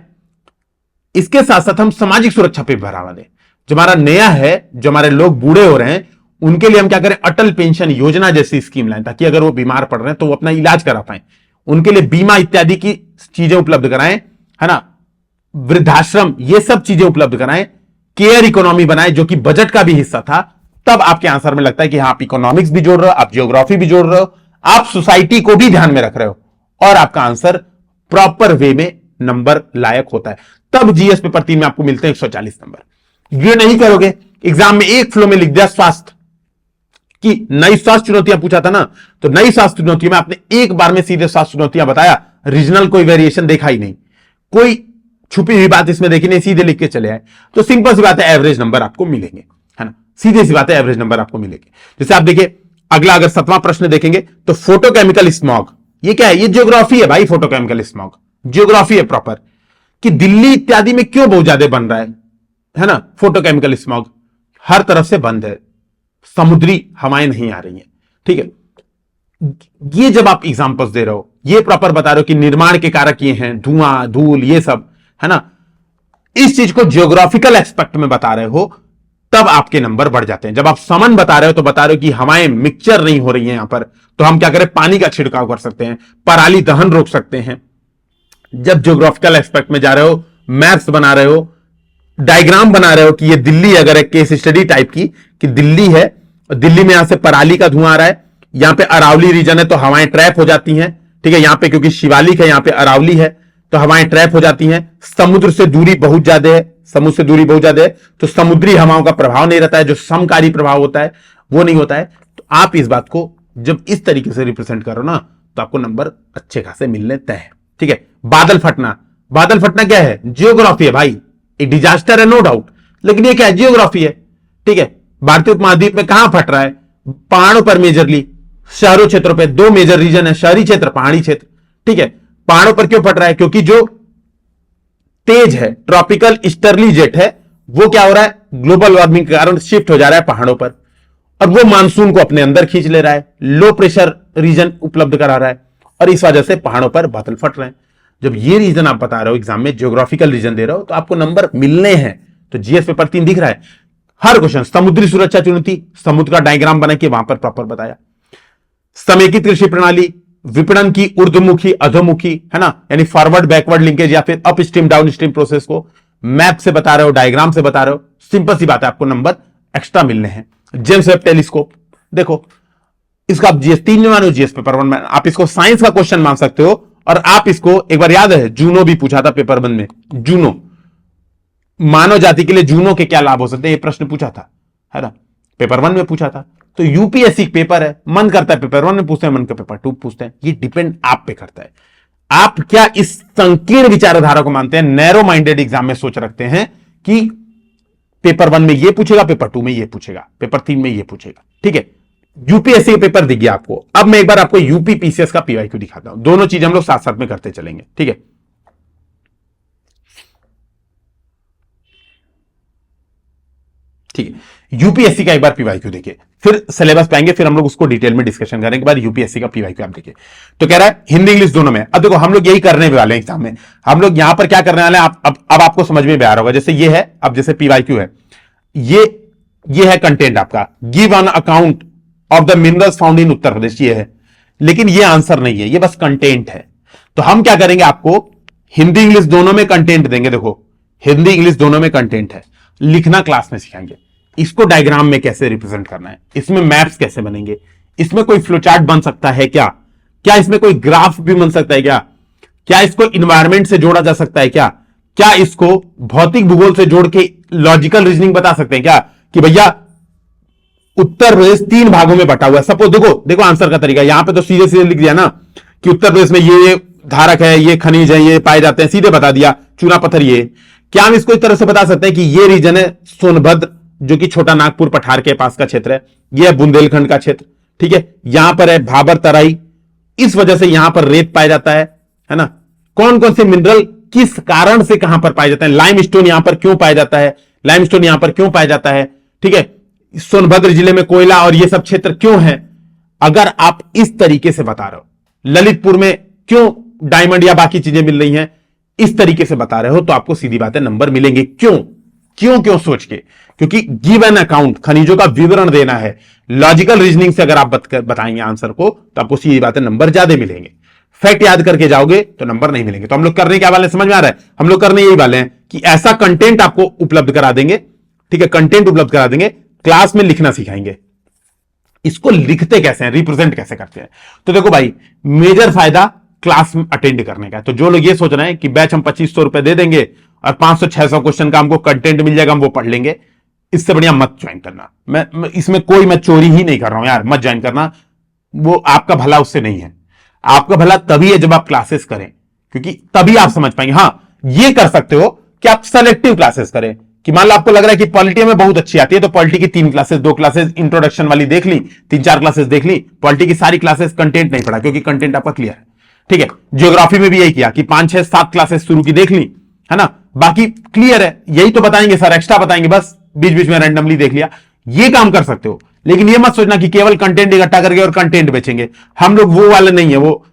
इसके साथ साथ हम सामाजिक सुरक्षा पे बढ़ावा दें। जो हमारा नया है, जो हमारे लोग बूढ़े हो रहे हैं, उनके लिए हम क्या करें, अटल पेंशन योजना जैसी स्कीम लाएं, ताकि अगर वो बीमार पड़ रहे हैं तो वो अपना इलाज करा पाए, उनके लिए बीमा इत्यादि की चीजें उपलब्ध कराएं, है ना, वृद्धाश्रम, ये सब चीजें उपलब्ध कराएं, केयर इकोनॉमी बनाएं, जो कि बजट का भी हिस्सा था। तब आपके आंसर में लगता है कि हाँ आप इकोनॉमिक्स भी जोड़ रहे हो, आप जियोग्राफी भी जोड़ रहे हो, आप सोसाइटी को भी ध्यान में रख रहे हो, और आपका आंसर प्रॉपर वे में नंबर लायक होता है। तब जीएस पेपर 3 में आपको मिलते हैं 140 नंबर। ये नहीं करोगे, एग्जाम में एक फ्लो में लिख दिया स्वास्थ्य की नई स्वास्थ्य चुनौतियां पूछा था ना, तो नई स्वास्थ्य चुनौतियों में आपने एक बार में सीधे स्वास्थ्य चुनौतियां बताया, रीजनल कोई वेरिएशन देखा ही नहीं, कोई छुपी हुई बात इसमें देखी नहीं, सीधे लिख के चले आए, तो सिंपल सी बात है एवरेज नंबर आपको मिलेंगे, है ना, सीधे सी बात है एवरेज नंबर आपको मिलेंगे। जैसे आप देखिए अगला, अगर 7वां प्रश्न देखेंगे तो फोटोकेमिकल स्मॉग, ये क्या है, ये ज्योग्राफी है भाई, फोटोकेमिकल स्मॉग ज्योग्राफी है प्रॉपर, कि दिल्ली इत्यादि में क्यों बहुत ज्यादा बन रहा है ना, फोटोकेमिकल स्मॉग हर तरफ से बंद है, समुद्री हवाएं नहीं आ रही हैं, ठीक है। ये जब आप एग्जांपल्स दे रहे हो, ये प्रॉपर बता रहे हो कि निर्माण के कारक ये हैं, धुआं, धूल, ये सब, है ना, इस चीज को ज्योग्राफिकल एस्पेक्ट में बता रहे हो, तब आपके नंबर बढ़ जाते हैं। जब आप समन बता रहे हो तो बता रहे हो कि हवाएं मिक्सचर नहीं हो रही हैं यहां पर, तो हम क्या करें, पानी का छिड़काव कर सकते हैं, पराली दहन रोक सकते हैं। जब ज्योग्राफिकल एस्पेक्ट में जा रहे हो, मैप्स बना रहे हो, डायग्राम बना रहे हो कि ये दिल्ली, अगर एक केस स्टडी टाइप की कि दिल्ली है, दिल्ली में यहां से पराली का धुआं आ रहा है, यहां पे अरावली रीजन है तो हवाएं ट्रैप हो जाती हैं, ठीक है, यहां पे क्योंकि शिवालिक है, यहां पे अरावली है तो हवाएं ट्रैप हो जाती हैं। समुद्र से दूरी बहुत ज्यादा है, समुद्र से दूरी बहुत ज्यादा है तो समुद्री हवाओं का प्रभाव नहीं रहता है, जो समकारी प्रभाव होता है वो नहीं होता है। तो आप इस बात को जब इस तरीके से रिप्रेजेंट करो ना तो आपको नंबर अच्छे खासे मिलने तय है, ठीक है। बादल फटना, बादल फटना क्या है, जियोग्राफी है भाई, एक डिजास्टर है नो डाउट, लेकिन ये क्या है, जियोग्राफी है, ठीक है। भारतीय उपमहाद्वीप में कहां फट रहा है, पहाड़ों पर मेजरली, शहरों क्षेत्रों पे, दो मेजर रीजन है, शहरी क्षेत्र, पहाड़ी क्षेत्र, ठीक है। पहाड़ों पर क्यों फट रहा है, क्योंकि जो तेज है ट्रॉपिकल ईस्टर्ली जेट है वो क्या हो रहा है, ग्लोबल वार्मिंग के कारण शिफ्ट हो जा रहा है पहाड़ों पर, और वो मानसून को अपने अंदर खींच ले रहा है, लो प्रेशर रीजन उपलब्ध करा रहा है, और इस वजह से पहाड़ों पर बादल फट रहे हैं। जब ये रीजन आप बता रहे हो एग्जाम में, ज्योग्राफिकल रीजन दे रहे हो, तो आपको नंबर मिलने हैं। तो जीएस पेपर 3 दिख रहा है, हर क्वेश्चन समुद्री सुरक्षा चुनौती, समुद्र का डायग्राम बना के वहां पर प्रॉपर बताया। समेकित कृषि प्रणाली, विपणन की ऊर्ध्वमुखी अधोमुखी, है ना, यानी फॉरवर्ड बैकवर्ड लिंकेज या फिर up stream down stream process को मैप से बता रहे हो, डायग्राम से बता रहे हो, सिंपल सी बात है, आपको नंबर एक्स्ट्रा मिलने हैं। जेम्स वेब टेलीस्कोप, देखो इसका आप जीएस 3 में मानो, जीएस पेपर 1 में, आप इसको साइंस का क्वेश्चन मान सकते हो, और आप इसको एक बार याद है, जूनो भी पूछा था पेपर 1 में, जूनो, मानव जाति के लिए जूनो के क्या लाभ हो सकते हैं, ये प्रश्न पूछा था, है ना, पेपर 1 में पूछा था। तो यूपीएससी पेपर है, मन करता है पेपर 1 में पूछते हैं, मन का पेपर 2 पूछते हैं, ये डिपेंड आप पे करता है। आप क्या इस संकीर्ण विचारधारा को मानते हैं, नैरो माइंडेड एग्जाम में सोच रखते हैं कि पेपर 1 में ये पूछेगा, पेपर 2 में ये पूछेगा, पेपर 3 में ये पूछेगा, ठीक है। यूपीएससी का पेपर दिख गया आपको। अब मैं एक बार आपको यूपी पीसीएस का पीवाईक्यू दिखाता हूं, दोनों चीजें हम लोग साथ साथ में करते चलेंगे, ठीक है। ठीक है, यूपीएससी का एक बार पीवाईक्यू देखिए, फिर सिलेबस पे आएंगे, फिर हम लोग उसको डिटेल में डिस्कशन करेंगे। के बाद यूपीएससी का पीवाईक्यू आप देखिए, तो कह रहा है हिंदी इंग्लिश दोनों में। अब देखो हम लोग यही करने वाले हैं एग्जाम में, हम लोग यहां पर क्या करने वाले हैं, अब आपको समझ में आ रहा होगा। जैसे ये है, अब जैसे पीवाईक्यू है, ये है कंटेंट आपका, give an account of the minerals found in Uttar Pradesh, ये है, लेकिन ये आंसर नहीं है, ये बस कंटेंट है। तो हम क्या करेंगे, आपको हिंदी इंग्लिश दोनों में कंटेंट देंगे। देखो हिंदी इंग्लिश दोनों में कंटेंट है, लिखना क्लास में सिखाएंगे, इसको डायग्राम में कैसे रिप्रेजेंट करना है, इसमें मैप्स कैसे बनेंगे, इसमें कोई फ्लोचार्ट बन सकता है क्या, क्या इसमें कोई ग्राफ भी बन सकता है क्या, क्या इसको इन्वायरमेंट से जोड़ा जा सकता है क्या इसको भौतिक भूगोल से जोड़ के लॉजिकल रीजनिंग बता सकते हैं क्या, कि भैया उत्तर प्रदेश 3 भागों में बटा हुआ है। सपोज देखो आंसर का तरीका, यहां पे तो सीधे सीधे लिख दिया ना कि उत्तर प्रदेश में ये धारक है, ये खनिज है, ये पाए जाते हैं, सीधे बता दिया, चूना पत्थर ये। क्या हम इसको इस तरह से बता सकते हैं कि ये रीजन है सोनभद्र, जो कि छोटा नागपुर पठार के पास का क्षेत्र है, यह है बुंदेलखंड का क्षेत्र, ठीक है, यहां पर है भाबर तराई, इस वजह से यहां पर रेत पाया जाता है ना। कौन कौन से मिनरल किस कारण से कहां पर पाए जाते हैं, लाइमस्टोन यहां पर क्यों पाया जाता है, लाइमस्टोन यहां पर क्यों पाया जाता है, ठीक है, सोनभद्र जिले में कोयला और ये सब क्षेत्र क्यों है। अगर आप इस तरीके से बता रहे हो, ललितपुर में क्यों डायमंड या बाकी चीजें मिल रही हैं, इस तरीके से बता रहे हो, तो आपको सीधी बात है नंबर मिलेंगे। क्यों सोच के, क्योंकि गिव एन अकाउंट, खनिजों का विवरण देना है, लॉजिकल रीजनिंग से अगर आप बताएंगे आंसर को, तो आपको सीधी बात है नंबर ज्यादा मिलेंगे। फैक्ट याद करके जाओगे तो नंबर नहीं मिलेंगे। तो हम लोग करने क्या वाले, समझ में आ रहा है, हम लोग करने यही वाले हैं कि ऐसा कंटेंट आपको उपलब्ध करा देंगे, ठीक है, कंटेंट उपलब्ध करा देंगे, क्लास में लिखना सिखाएंगे। इसको लिखते कैसे हैं, रिप्रेजेंट कैसे करते हैं। तो देखो भाई, मेजर फायदा क्लास में अटेंड करने का है। तो जो लोग ये सोच रहे हैं कि बैच हम 2500 रुपए दे देंगे और 500-600 क्वेश्चन का हमको कंटेंट मिल जाएगा, हम वो पढ़ लेंगे, इससे बढ़िया मत ज्वाइन करना। मैं इसमें कोई मैं चोरी ही नहीं कर रहा हूं यार, मत ज्वाइन करना, वो आपका भला उससे नहीं है। आपका भला तभी है जब आप क्लासेस करें, क्योंकि तभी आप समझ पाएंगे। हां, ये कर सकते हो कि आप सेलेक्टिव क्लासेस करें, कि मान लो आपको लग रहा है कि पॉलिटी में बहुत अच्छी आती है, तो पॉलिटी की 3 क्लासेस, 2 क्लासेस इंट्रोडक्शन वाली देख ली, 3-4 क्लासेस देख ली, पॉलिटी की सारी क्लासेस कंटेंट नहीं पढ़ा, क्योंकि कंटेंट आपका क्लियर है, ठीक है। ज्योग्राफी में भी यही किया कि 5-6-7 क्लासेस शुरू की देख ली, है ना, बाकी क्लियर है, यही तो बताएंगे सर, एक्स्ट्रा बताएंगे, बस बीच बीच में रैंडमली देख लिया, ये काम कर सकते हो। लेकिन ये मत सोचना कि केवल कंटेंट इकट्ठा करके और कंटेंट बेचेंगे, हम लोग वो वाले नहीं है। वो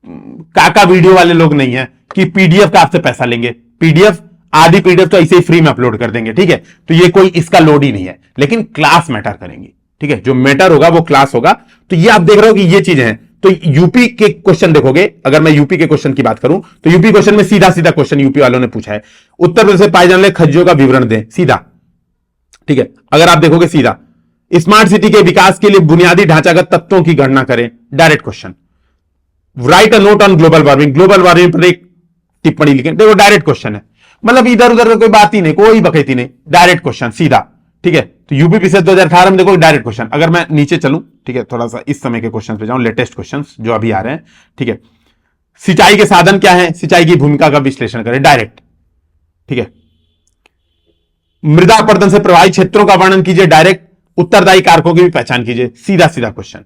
काका वीडियो वाले लोग नहीं है कि पीडीएफ का आपसे पैसा लेंगे। पीडीएफ, आधी पीडीएफ तो ऐसे ही फ्री में अपलोड कर देंगे, ठीक है। तो ये कोई इसका लोड ही नहीं है, लेकिन क्लास मैटर करेंगी, ठीक है। जो मैटर होगा वो क्लास होगा। तो ये आप देख रहे हो कि ये चीजें हैं। तो यूपी के क्वेश्चन देखोगे, अगर मैं यूपी के क्वेश्चन की बात करूं तो यूपी क्वेश्चन में सीधा सीधा क्वेश्चन यूपी वालों ने पूछा है, उत्तर प्रदेश से पाए जाने वाले खनिजों का विवरण दें, सीधा, ठीक है। अगर आप देखोगे सीधा, स्मार्ट सिटी के विकास के लिए बुनियादी ढांचागत तत्वों की गणना करें, direct question. Right a note on global warming, global warming पर एक टिप्पणी लिखें, देखो डायरेक्ट क्वेश्चन है, मतलब इधर उधर कोई बात ही नहीं, कोई बकैती नहीं, डायरेक्ट क्वेश्चन सीधा, ठीक है। तो यूपी पीसीएस 2018 में देखो डायरेक्ट क्वेश्चन। अगर मैं नीचे चलूं, ठीक है, थोड़ा सा इस समय के क्वेश्चन पे जाऊं, लेटेस्ट क्वेश्चन जो अभी आ रहे हैं, ठीक है। सिंचाई के साधन क्या है, सिंचाई की भूमिका का विश्लेषण करें, डायरेक्ट, ठीक है। मृदा अपरदन से प्रभावित क्षेत्रों का वर्णन कीजिए, डायरेक्ट। उत्तरदायी कारकों की भी पहचान कीजिए, सीधा सीधा क्वेश्चन।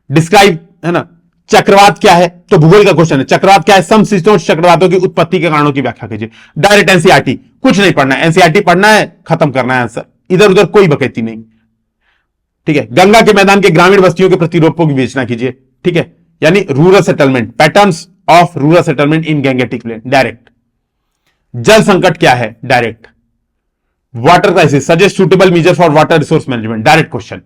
डिस्क्राइब, है ना, चक्रवात क्या है, तो भूगोल का क्वेश्चन है, चक्रवात क्या है, समशीतोष्ण चक्रवातों की उत्पत्ति के कारणों की व्याख्या कीजिए, डायरेक्ट। एनसीईआरटी, कुछ नहीं पढ़ना है, एनसीईआरटी पढ़ना है, खत्म करना है आंसर, इधर उधर कोई बकैती नहीं, ठीक है। गंगा के मैदान के ग्रामीण बस्तियों के प्रतिरूपों की विवेचना कीजिए, ठीक है, यानी rural settlement, patterns of rural settlement in Gangetic plain, direct. जल संकट क्या है, direct. Water crisis, suggest suitable measure for water resource management, direct question.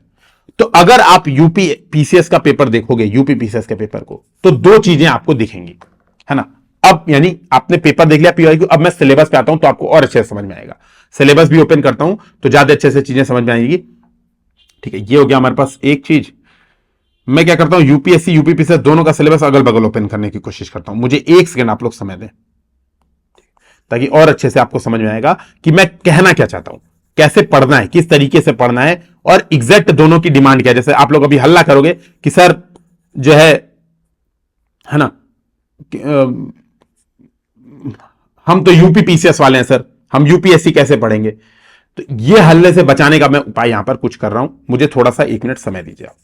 तो अगर आप यूपी पीसीएस का पेपर देखोगे, यूपी पीसीएस के पेपर को, तो दो चीजें आपको दिखेंगी, है ना। अब यानी आपने पेपर देख लिया पीवाईक्यू, अब मैं सिलेबस पे आता हूं तो आपको और अच्छे से समझ में आएगा। सिलेबस भी ओपन करता हूं तो ज्यादा अच्छे से चीजें समझ में आएगी, ठीक है। ये हो गया हमारे पास एक चीज। मैं क्या करता हूं, यूपीएससी यूपी पीसीएस दोनों का सिलेबस अगल बगल ओपन करने की कोशिश करता हूं। मुझे एक सेकंड आप लोग समय दें, ताकि और अच्छे से आपको समझ में आएगा कि मैं कहना क्या चाहता हूं, कैसे पढ़ना है, किस तरीके से पढ़ना है, और एग्जैक्ट दोनों की डिमांड क्या है। जैसे आप लोग अभी हल्ला करोगे कि सर जो है ना, हम तो यूपी पीसीएस वाले हैं सर, हम यूपीएससी कैसे पढ़ेंगे। तो ये हल्ले से बचाने का मैं उपाय यहां पर कुछ कर रहा हूं। मुझे थोड़ा सा 1 मिनट समय दीजिए आप,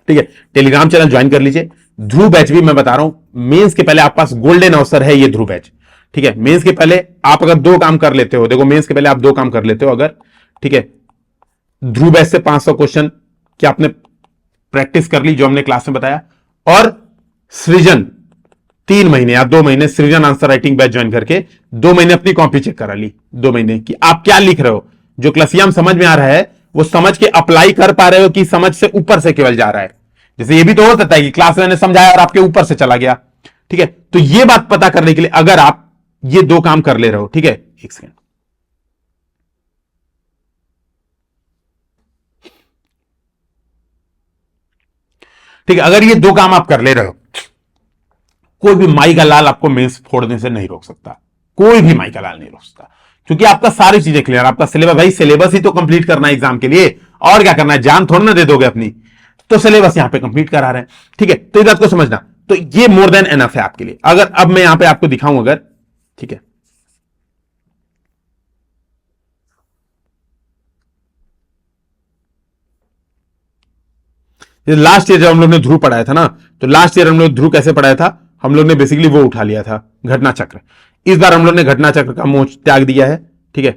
ठीक है। टेलीग्राम चैनल ज्वाइन कर लीजिए। ध्रुव बैच भी मैं बता रहा हूं, मेंस के पहले आपके पास गोल्डन अवसर है, ये ध्रुव बैच, ठीक है। मेंस के पहले आप अगर 2 काम कर लेते हो, देखो मेंस के पहले आप 2 काम कर लेते हो अगर, ठीक है, ध्रुव बैच से 500 क्वेश्चन की आपने प्रैक्टिस कर ली जो हमने क्लास में बताया, और सृजन 3 महीने या 2 महीने सृजन आंसर राइटिंग बैच ज्वाइन करके 2 महीने अपनी कॉपी चेक करा ली, 2 महीने की आप क्या लिख रहे हो, जो क्लासियम समझ में आ रहा है वो समझ के अप्लाई कर पा रहे हो कि समझ से ऊपर से केवल जा रहा है। जैसे ये भी तो हो सकता है कि क्लास मैंने समझाया और आपके ऊपर से चला गया, ठीक है। तो ये बात पता करने के लिए अगर आप ये 2 काम कर ले रहे हो, ठीक है, एक सेकंड, ठीक है, अगर ये 2 काम आप कर ले रहे हो, कोई भी माई का लाल आपको मेंस फोड़ने से नहीं रोक सकता, कोई भी माई का लाल नहीं रोक सकता, क्योंकि आपका सारी चीजें क्लियर, आपका सिलेबस, भाई सिलेबस ही तो कंप्लीट करना है एग्जाम के लिए, और क्या करना है, जान थोड़ी ना दे दोगे अपनी, तो सिलेबस यहां पे कंप्लीट करा रहे हैं, ठीक है। तो इस बात को समझना, तो ये मोर देन एनफ है आपके लिए। अगर अब मैं यहां पे आपको दिखाऊं अगर, ठीक है, लास्ट ईयर जब हम लोग ने ध्रुव पढ़ाया था ना, तो लास्ट ईयर हम लोग ध्रुव कैसे पढ़ाया था, हम लोग ने बेसिकली वो उठा लिया था घटना चक्र। इस बार हम लोग ने घटना चक्र का मोह त्याग दिया है, ठीक है।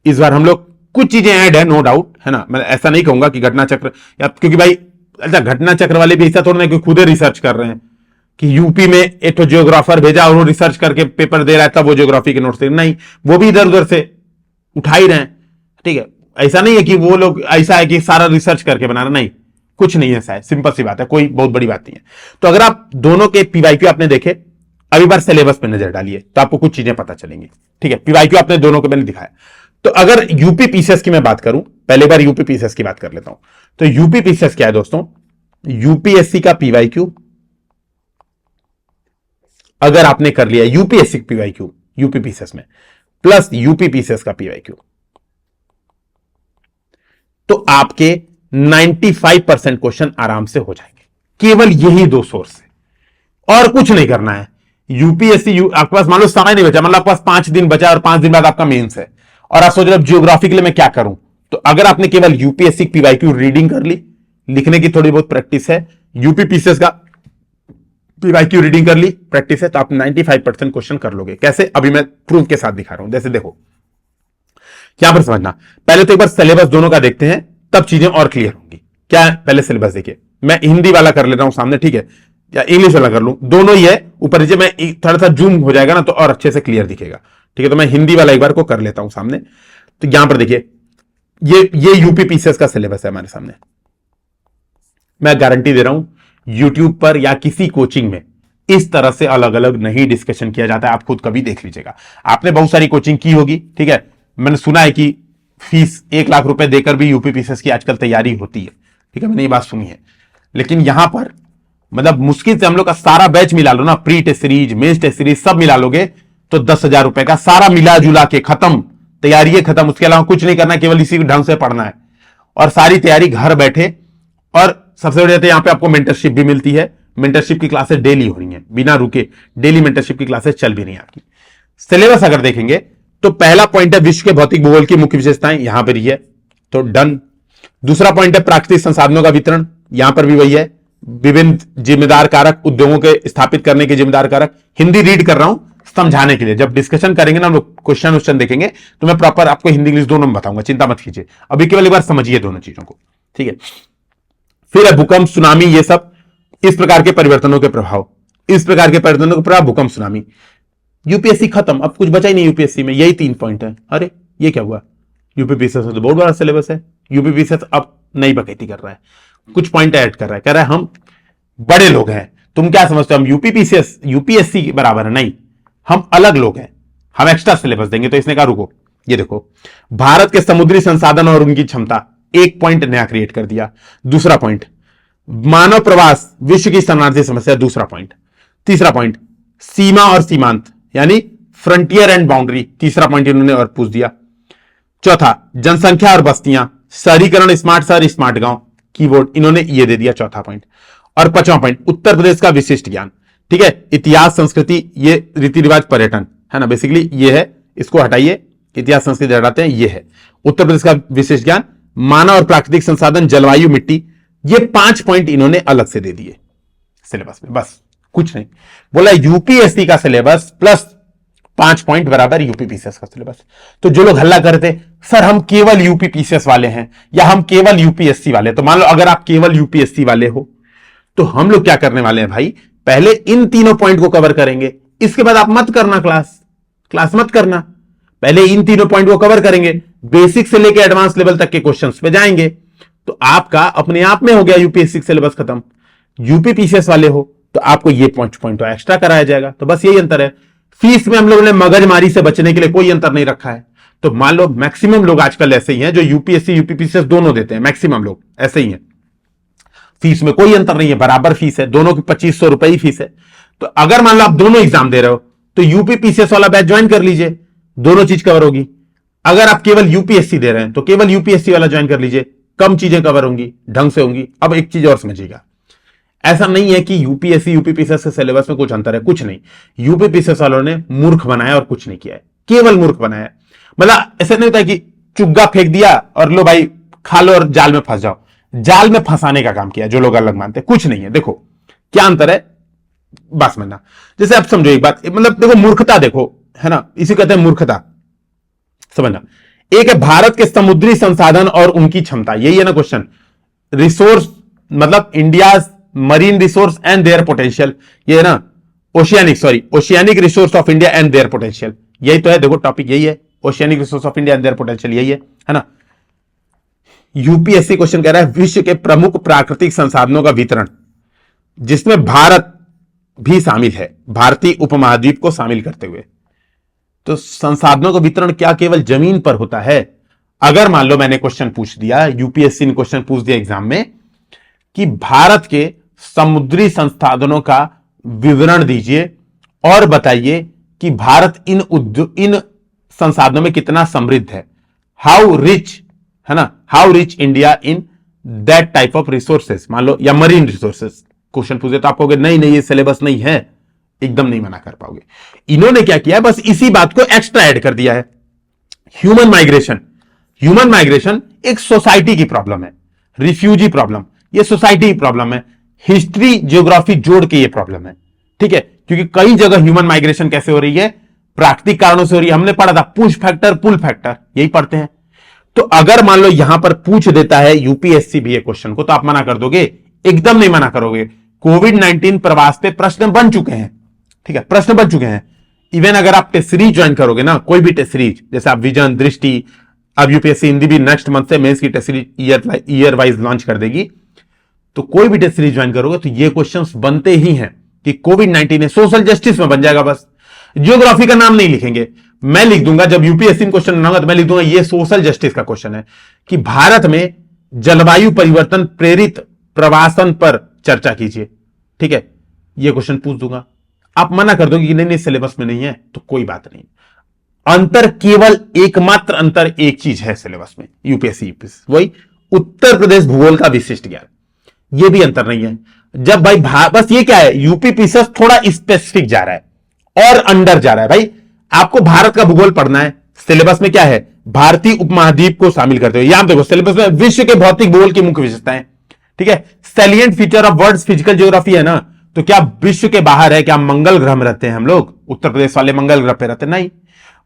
इस बार हम लोग कुछ चीजें ऐड है, नो डाउट, है ना, मैं ऐसा नहीं कहूंगा कि घटना चक्र, या क्योंकि भाई अच्छा घटना चक्र वाले भी ऐसा थोड़ा ना कि खुद रिसर्च कर रहे हैं कि यूपी में एक तो जियोग्राफर भेजा और वो रिसर्च करके पेपर दे रहा है, तब वो ज्योग्राफी के नोट्स दे, नहीं, वो भी इधर उधर से उठा ही रहे हैं, ठीक है। ऐसा नहीं है कि वो लोग ऐसा है कि सारा रिसर्च करके बना रहे, नहीं, कुछ नहीं ऐसा है, सिंपल सी बात है, कोई बहुत बड़ी बात नहीं है। तो अगर आप दोनों के पीवाईक्यू आपने देखे, अभी बार सिलेबस पे नजर डालिए तो आपको कुछ चीजें पता चलेंगी, ठीक है। पीवाईक्यू आपने दोनों को मैंने दिखाया। तो अगर यूपी पीसीएस की मैं बात करूं, पहले बार यूपी पीसीएस की बात कर लेता हूं। तो यूपी पीसीएस क्या है दोस्तों, यूपीएससी का पीवाईक्यू अगर आपने कर लिया यूपीएससी पीवाईक्यू यूपी पीसीएस में प्लस यूपी पीसीएस का पीवाईक्यू, तो आपके 95% क्वेश्चन आराम से हो जाएंगे, केवल यही 2 सोर्स है और कुछ नहीं करना है। यूपीएससी आपके पास मान लो समय नहीं बचा, मतलब आपके पास 5 दिन बचा और 5 दिन बाद आपका मेंस है, और आप सोच रहे हो ज्योग्राफी के लिए मैं क्या करूं, तो अगर आपने केवल यूपीएससी पीवाईक्यू रीडिंग कर ली, लिखने की थोड़ी बहुत प्रैक्टिस है, यूपी पीसीएस का पीवाईक्यू रीडिंग कर ली, प्रैक्टिस है, तो आप 95% क्वेश्चन कर लोगे। कैसे, अभी मैं प्रूफ के साथ दिखा रहा हूं। जैसे देखो यहां पर समझना, पहले तो एक बार सिलेबस दोनों का देखते हैं, तब चीजें और क्लियर होंगी। क्या है, पहले सिलेबस देखिए, मैं हिंदी वाला कर ले रहा हूं सामने, ठीक है, या इंग्लिश वाला कर लूं, दोनों ही है ऊपर नीचे। मैं थोड़ा सा जूम हो जाएगा ना तो और अच्छे से क्लियर दिखेगा, ठीक है। तो मैं हिंदी वाला एक बार को कर लेता हूं सामने। तो यहां पर देखिए, ये यूपी पीसीएस का सिलेबस है हमारे सामने। मैं गारंटी दे रहा हूं यूट्यूब पर या किसी कोचिंग में इस तरह से अलग अलग नहीं डिस्कशन किया जाता है। आप खुद कभी देख लीजिएगा, आपने बहुत सारी कोचिंग की होगी, ठीक है। मैंने सुना है कि फीस 1 लाख रुपए देकर भी यूपी पीसीएस की आजकल तैयारी होती है, ठीक है, मैंने ये बात सुनी है। लेकिन यहां पर मतलब मुश्किल से हम लोग का सारा बैच मिला लो ना, pre test series, mains test series सब मिला लोगे तो 10,000 रुपए का सारा मिला जुला के खत्म, तैयारी खत्म। उसके अलावा कुछ नहीं करना, केवल इसी ढंग से पढ़ना है और सारी तैयारी घर बैठे। और सबसे बड़ी बात है, यहां पे आपको मेंटरशिप भी मिलती है। मेंटरशिप की क्लासेस डेली हो रही हैं, बिना रुके डेली मेंटरशिप की क्लासेस चल भी रही हैं आपकी। सिलेबस अगर देखेंगे तो पहला पॉइंट है विश्व के भौतिक भूगोल की मुख्य विशेषताएं, यहां पर ही है तो डन। दूसरा पॉइंट है प्राकृतिक संसाधनों का वितरण, यहां पर भी वही है। विभिन्न जिम्मेदार कारक, उद्योगों के स्थापित करने के जिम्मेदार कारक। हिंदी रीड कर रहा हूं समझाने के लिए, जब डिस्कशन करेंगे ना हम लोग, क्वेश्चन देखेंगे तो मैं प्रॉपर आपको हिंदी इंग्लिश दोनों में बताऊंगा, चिंता मत कीजिए। अभी केवल एक बार समझिए दोनों चीजों को, ठीक है। फिर है भूकंप, सुनामी, ये सब इस प्रकार के परिवर्तनों के प्रभाव, इस प्रकार के परिवर्तनों के प्रभाव, भूकंप, सुनामी। यूपीएससी खत्म, अब कुछ बचा ही नहीं यूपीएससी में, यही 3 पॉइंट है। अरे ये क्या हुआ, यूपीपीसीएस तो बहुत बड़ा सिलेबस है, यूपीपीसीएस अब नई बकैती कर रहा है, कुछ पॉइंट ऐड कर रहा है, कह रहा है हम बड़े लोग हैं। तुम क्या समझते हो हम यूपीपीसीएस यूपीएससी के बराबर है? नहीं, हम अलग लोग हैं, हम एक्स्ट्रा सिलेबस देंगे। तो इसने कहा रुको, ये देखो, भारत के समुद्री संसाधन और उनकी क्षमता, एक पॉइंट नया क्रिएट कर दिया। दूसरा पॉइंट, मानव प्रवास, विश्व की शरणार्थी समस्या, दूसरा पॉइंट। तीसरा पॉइंट, सीमा और सीमांत यानी फ्रंटियर एंड बाउंड्री, तीसरा पॉइंट इन्होंने और पूछ दिया। चौथा, जनसंख्या और बस्तियां, शहरीकरण, स्मार्ट शहर, स्मार्ट गांव, कीबोर्ड, इन्होंने ये दे दिया चौथा पॉइंट। और 5वां पॉइंट, उत्तर प्रदेश का विशिष्ट ज्ञान, ठीक है, इतिहास, संस्कृति, ये रीति रिवाज, पर्यटन, है ना, बेसिकली ये है, इसको हटाइए, इतिहास संस्कृति हटाते हैं, ये है उत्तर प्रदेश का विशिष्ट ज्ञान, मानव और प्राकृतिक संसाधन, जलवायु, मिट्टी। ये 5 पॉइंट इन्होंने अलग से दे दिए सिलेबस में, बस कुछ नहीं। बोला यूपीएससी का सिलेबस प्लस 5 पॉइंट बराबर यूपीपीसीएस का सिलेबस। तो जो लोग हल्ला करते सर हम केवल यूपीपीसीएस वाले हैं या हम केवल यूपीएससी वाले, तो मान लो अगर आप केवल यूपीएससी वाले हो तो हम लोग क्या करने वाले हैं भाई, पहले इन तीनों पॉइंट को कवर करेंगे, इसके बाद आप मत करना क्लास मत करना, पहले इन तीनों पॉइंट को कवर करेंगे, बेसिक से लेकर एडवांस लेवल तक के क्वेश्चंस पे जाएंगे, तो आपका अपने आप में हो गया यूपीएससी सिलेबस खत्म। यूपीपीसीएस वाले हो तो आपको ये पॉइंट एक्स्ट्रा कराया जाएगा। तो बस यही अंतर है। फीस में हम लोगों ने मगजमारी से बचने के लिए कोई अंतर नहीं रखा है। तो मान लो मैक्सिमम लोग आजकल ऐसे ही हैं जो यूपीएससी यूपीपीसीएस दोनों देते हैं, मैक्सिमम लोग ऐसे ही हैं। फीस में कोई अंतर नहीं है, बराबर फीस है, दोनों की 2500 रुपए ही फीस है। तो अगर मान लो आप दोनों एग्जाम दे रहे हो तो यूपीपीसीएस वाला बैच ज्वाइन कर लीजिए, दोनों चीज कवर होगी। अगर आप केवल यूपीएससी दे रहे हैं तो केवल यूपीएससी वाला ज्वाइन कर लीजिए, कम चीजें कवर होंगी, ढंग से होंगी। अब एक चीज और समझिएगा, ऐसा नहीं है कि यूपीएससी यूपीपीसीएस के सिलेबस में कुछ अंतर है, कुछ नहीं। यूपीपीसीएस वालों ने मूर्ख बनाया और कुछ नहीं किया है, केवल मूर्ख बनाया। मतलब ऐसा नहीं होता कि चुग्गा फेंक दिया और लो भाई खा लो और जाल में फंस जाओ, जाल में फंसाने का काम किया जो लोग अलग मानते हैं, कुछ नहीं है। देखो क्या अंतर है, बस मानना। जैसे आप समझो एक बात, मतलब देखो मूर्खता देखो, है ना, इसी कहते हैं मूर्खता, समझना। एक है भारत के समुद्री संसाधन और उनकी क्षमता, यही है ना क्वेश्चन। रिसोर्स मतलब India marine resource and their potential, ये है ना, oceanic resource of India and their potential, यही तो है। देखो टॉपिक यही है, oceanic resource of India and their potential, यही है ना। यूपीएससी क्वेश्चन कह रहा है विश्व के प्रमुख प्राकृतिक संसाधनों का वितरण, जिसमें भारत भी शामिल है, भारतीय उपमहाद्वीप को शामिल करते हुए। तो संसाधनों का वितरण क्या केवल जमीन पर होता है? अगर मान लो मैंने क्वेश्चन पूछ दिया, यूपीएससी ने क्वेश्चन पूछ दिया एग्जाम में कि भारत के समुद्री संसाधनों का विवरण दीजिए और बताइए कि भारत इन संसाधनों में कितना समृद्ध है, हाउ रिच, है ना, how rich India in that type of resources, मान लो, या मरीन रिसोर्सेस क्वेश्चन पूछे, तो आप कहोगे नहीं नहीं ये सिलेबस नहीं है, एकदम नहीं मना कर पाओगे। इन्होंने क्या किया, बस इसी बात को एक्स्ट्रा ऐड कर दिया है। ह्यूमन माइग्रेशन एक सोसाइटी की प्रॉब्लम है, रिफ्यूजी प्रॉब्लम ये सोसाइटी की प्रॉब्लम है, हिस्ट्री ज्योग्राफी जोड़ के ये प्रॉब्लम है, ठीक है। क्योंकि कई जगह ह्यूमन माइग्रेशन कैसे हो रही है, प्राकृतिक कारणों से हो रही है। हमने पढ़ा था पुश फैक्टर पुल फैक्टर, यही पढ़ते हैं। तो अगर मान लो यहां पर पूछ देता है यूपीएससी भी ये क्वेश्चन को, तो आप मना कर दोगे? एकदम नहीं मना करोगे। कोविड 19 प्रवास पे प्रश्न बन चुके हैं, ठीक है, प्रश्न बन चुके हैं। इवन अगर आप टेस्ट सीरीज ज्वाइन करोगे ना, कोई भी टेस्ट सीरीज, जैसे आप विजन, दृष्टि, अब यूपीएससी हिंदी भी नेक्स्ट मंथ से मेंस की test series year wise launch कर देगी, तो कोई भी टेस्ट सीरीज ज्वाइन करोगे तो ये क्वेश्चंस बनते ही हैं कि कोविड 19 ने सोशल जस्टिस में बन जाएगा। बस जियोग्राफी का नाम नहीं लिखेंगे, मैं लिख दूंगा, जब यूपीएससी में क्वेश्चन बनाऊंगा तो मैं लिख दूंगा ये सोशल जस्टिस का क्वेश्चन है कि भारत में जलवायु परिवर्तन प्रेरित प्रवासन पर चर्चा कीजिए, ठीक है, ये क्वेश्चन पूछ दूंगा। आप मना कर दोगे कि नहीं नहीं सिलेबस में नहीं है, तो कोई बात नहीं। अंतर केवल एकमात्र अंतर एक चीज है सिलेबस में यूपीएससी, वही उत्तर प्रदेश भूगोल का विशिष्ट ज्ञान, ये भी अंतर नहीं है। जब भाई बस ये क्या है, यूपी पीसीएस थोड़ा स्पेसिफिक जा रहा है और अंडर जा रहा है। भाई आपको भारत का भूगोल पढ़ना है, सिलेबस में क्या है, भारतीय उपमहाद्वीप को शामिल करते हुए, यहां देखो सिलेबस में विश्व के भौतिक भूगोल की मुख्य विशेषताएं, ठीक है, salient feature of world physical geography है ना, तो क्या विश्व के बाहर है, क्या मंगल ग्रह में रहते हैं हम लोग, उत्तर प्रदेश वाले मंगल ग्रह पे रहते नहीं।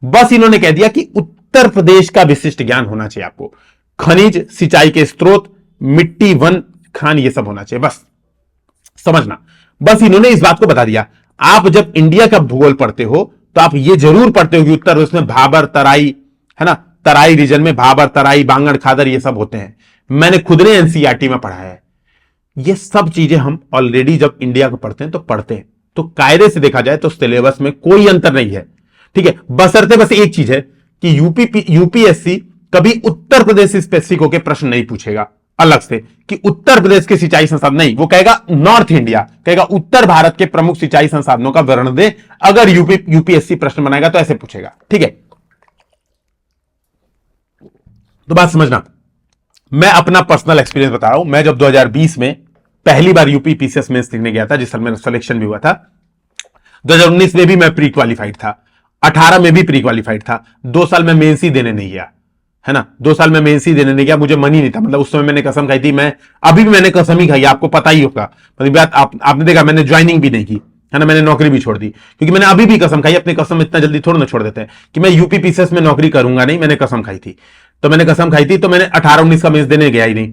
बस इन्होंने कह दिया कि उत्तर प्रदेश का विशिष्ट ज्ञान होना चाहिए आपको, खनिज, सिंचाई के स्रोत, मिट्टी, वन, खान, ये सब होना चाहिए, बस समझना। बस इन्होंने इस बात को बता दिया। आप जब इंडिया का भूगोल पढ़ते हो तो आप ये जरूर पढ़ते हो कि उत्तर प्रदेश में भाबर, तराई, है ना, तराई रीजन में भाबर, तराई, बांगड़, खादर, ये सब होते हैं। मैंने खुद ने एनसीईआरटी में पढ़ा है। ये सब चीजें हम ऑलरेडी जब इंडिया को पढ़ते हैं तो पढ़ते हैं, तो कायदे से देखा जाए तो सिलेबस में कोई अंतर नहीं है, ठीक है। बशर्ते बस एक चीज है कि यूपीएससी कभी उत्तर प्रदेश स्पेसिफिक होकर प्रश्न नहीं पूछेगा अलग से कि उत्तर प्रदेश के सिंचाई संसाधन, नहीं, वो कहेगा नॉर्थ इंडिया, कहेगा उत्तर भारत के प्रमुख सिंचाई संसाधनों का वर्णन दे। अगर यूपीएससी प्रश्न बनाएगा तो ऐसे पूछेगा, ठीक है। तो बात समझना, मैं अपना पर्सनल एक्सपीरियंस बता रहा हूं। मैं जब 2020 में पहली बार यूपी पीसीएस मेंस लिखने गया था, जिस साल मेरा सिलेक्शन भी हुआ था, 2019 में भी मैं प्री क्वालिफाइड था, 18 में भी प्री क्वालिफाइड था, 2 साल में मेंस ही देने नहीं गया, है ना, 2 साल में मेंस ही देने नहीं गया, मुझे मन ही नहीं था। मतलब उस समय मैंने कसम खाई थी, मैं अभी भी मैंने कसम ही खाई, आपको पता ही होगा, मतलब बात आपने देखा, मैंने ज्वाइनिंग भी नहीं की, है ना, मैंने नौकरी भी छोड़ दी, क्योंकि मैंने अभी भी कसम खाई। अपनी कसम इतना जल्दी थोड़ा ना छोड़ देते हैं कि मैं यूपी पीसीएस में नौकरी करूंगा नहीं, मैंने कसम खाई थी। तो मैंने कसम खाई थी, तो मैंने 18-19 का मेंस देने गया ही नहीं।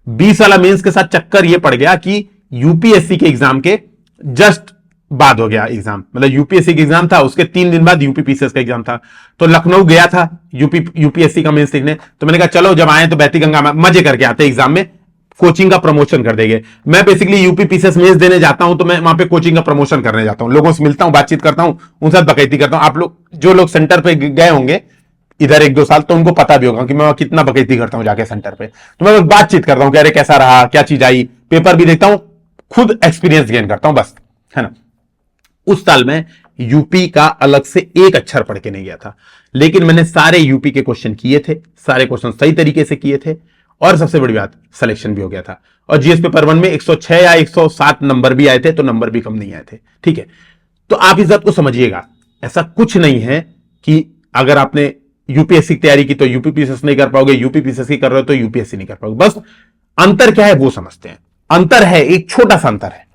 20 वाला मेंस के साथ चक्कर ये पड़ गया कि यूपीएससी के एग्जाम के जस्ट बाद हो गया एग्जाम, मतलब यूपीएससी का एग्जाम था, उसके 3 दिन बाद यूपी पीसीएस का एग्जाम था। तो लखनऊ गया था यूपीएससी का मेंस लिखने, तो मैंने कहा चलो जब आए तो बहती गंगा में मजे करके आते, एग्जाम में कोचिंग का प्रमोशन कर देंगे। मैं बेसिकली यूपी पीसीएस मेंस देने जाता हूं तो मैं वहां पे कोचिंग का प्रमोशन करने जाता हूं, लोगों से मिलता हूं, बातचीत करता हूं, उनके साथ बकैती करता हूं। आप लोग जो लोग सेंटर पे गए होंगे इधर 1-2 साल, तो उनको पता भी होगा कि मैं कितना बकैती करता हूं जाके सेंटर पे। तो मैं बातचीत करता हूं कि अरे कैसा रहा, क्या चीज आई, पेपर भी देखता हूं, खुद एक्सपीरियंस गेन करता हूं, बस, है ना। उस साल में यूपी का अलग से एक अक्षर पढ़ के नहीं गया था, लेकिन मैंने सारे यूपी के क्वेश्चन किए थे, सारे क्वेश्चन सही तरीके से किए थे, और सबसे बड़ी बात सिलेक्शन भी हो गया था। और जीएस पेपर 1 में 106 या 107 नंबर भी आए थे, तो नंबर भी कम नहीं आए थे, ठीक है। तो आप इस बात को समझिएगा, ऐसा कुछ नहीं है कि अगर आपने यूपीएससी की तैयारी की तो यूपी पीसीएस नहीं कर पाओगे, यूपी पीसीएस की कर रहे हो तो यूपीएससी नहीं कर पाओगे। बस अंतर क्या है वो समझते हैं। अंतर है, एक छोटा सा अंतर है,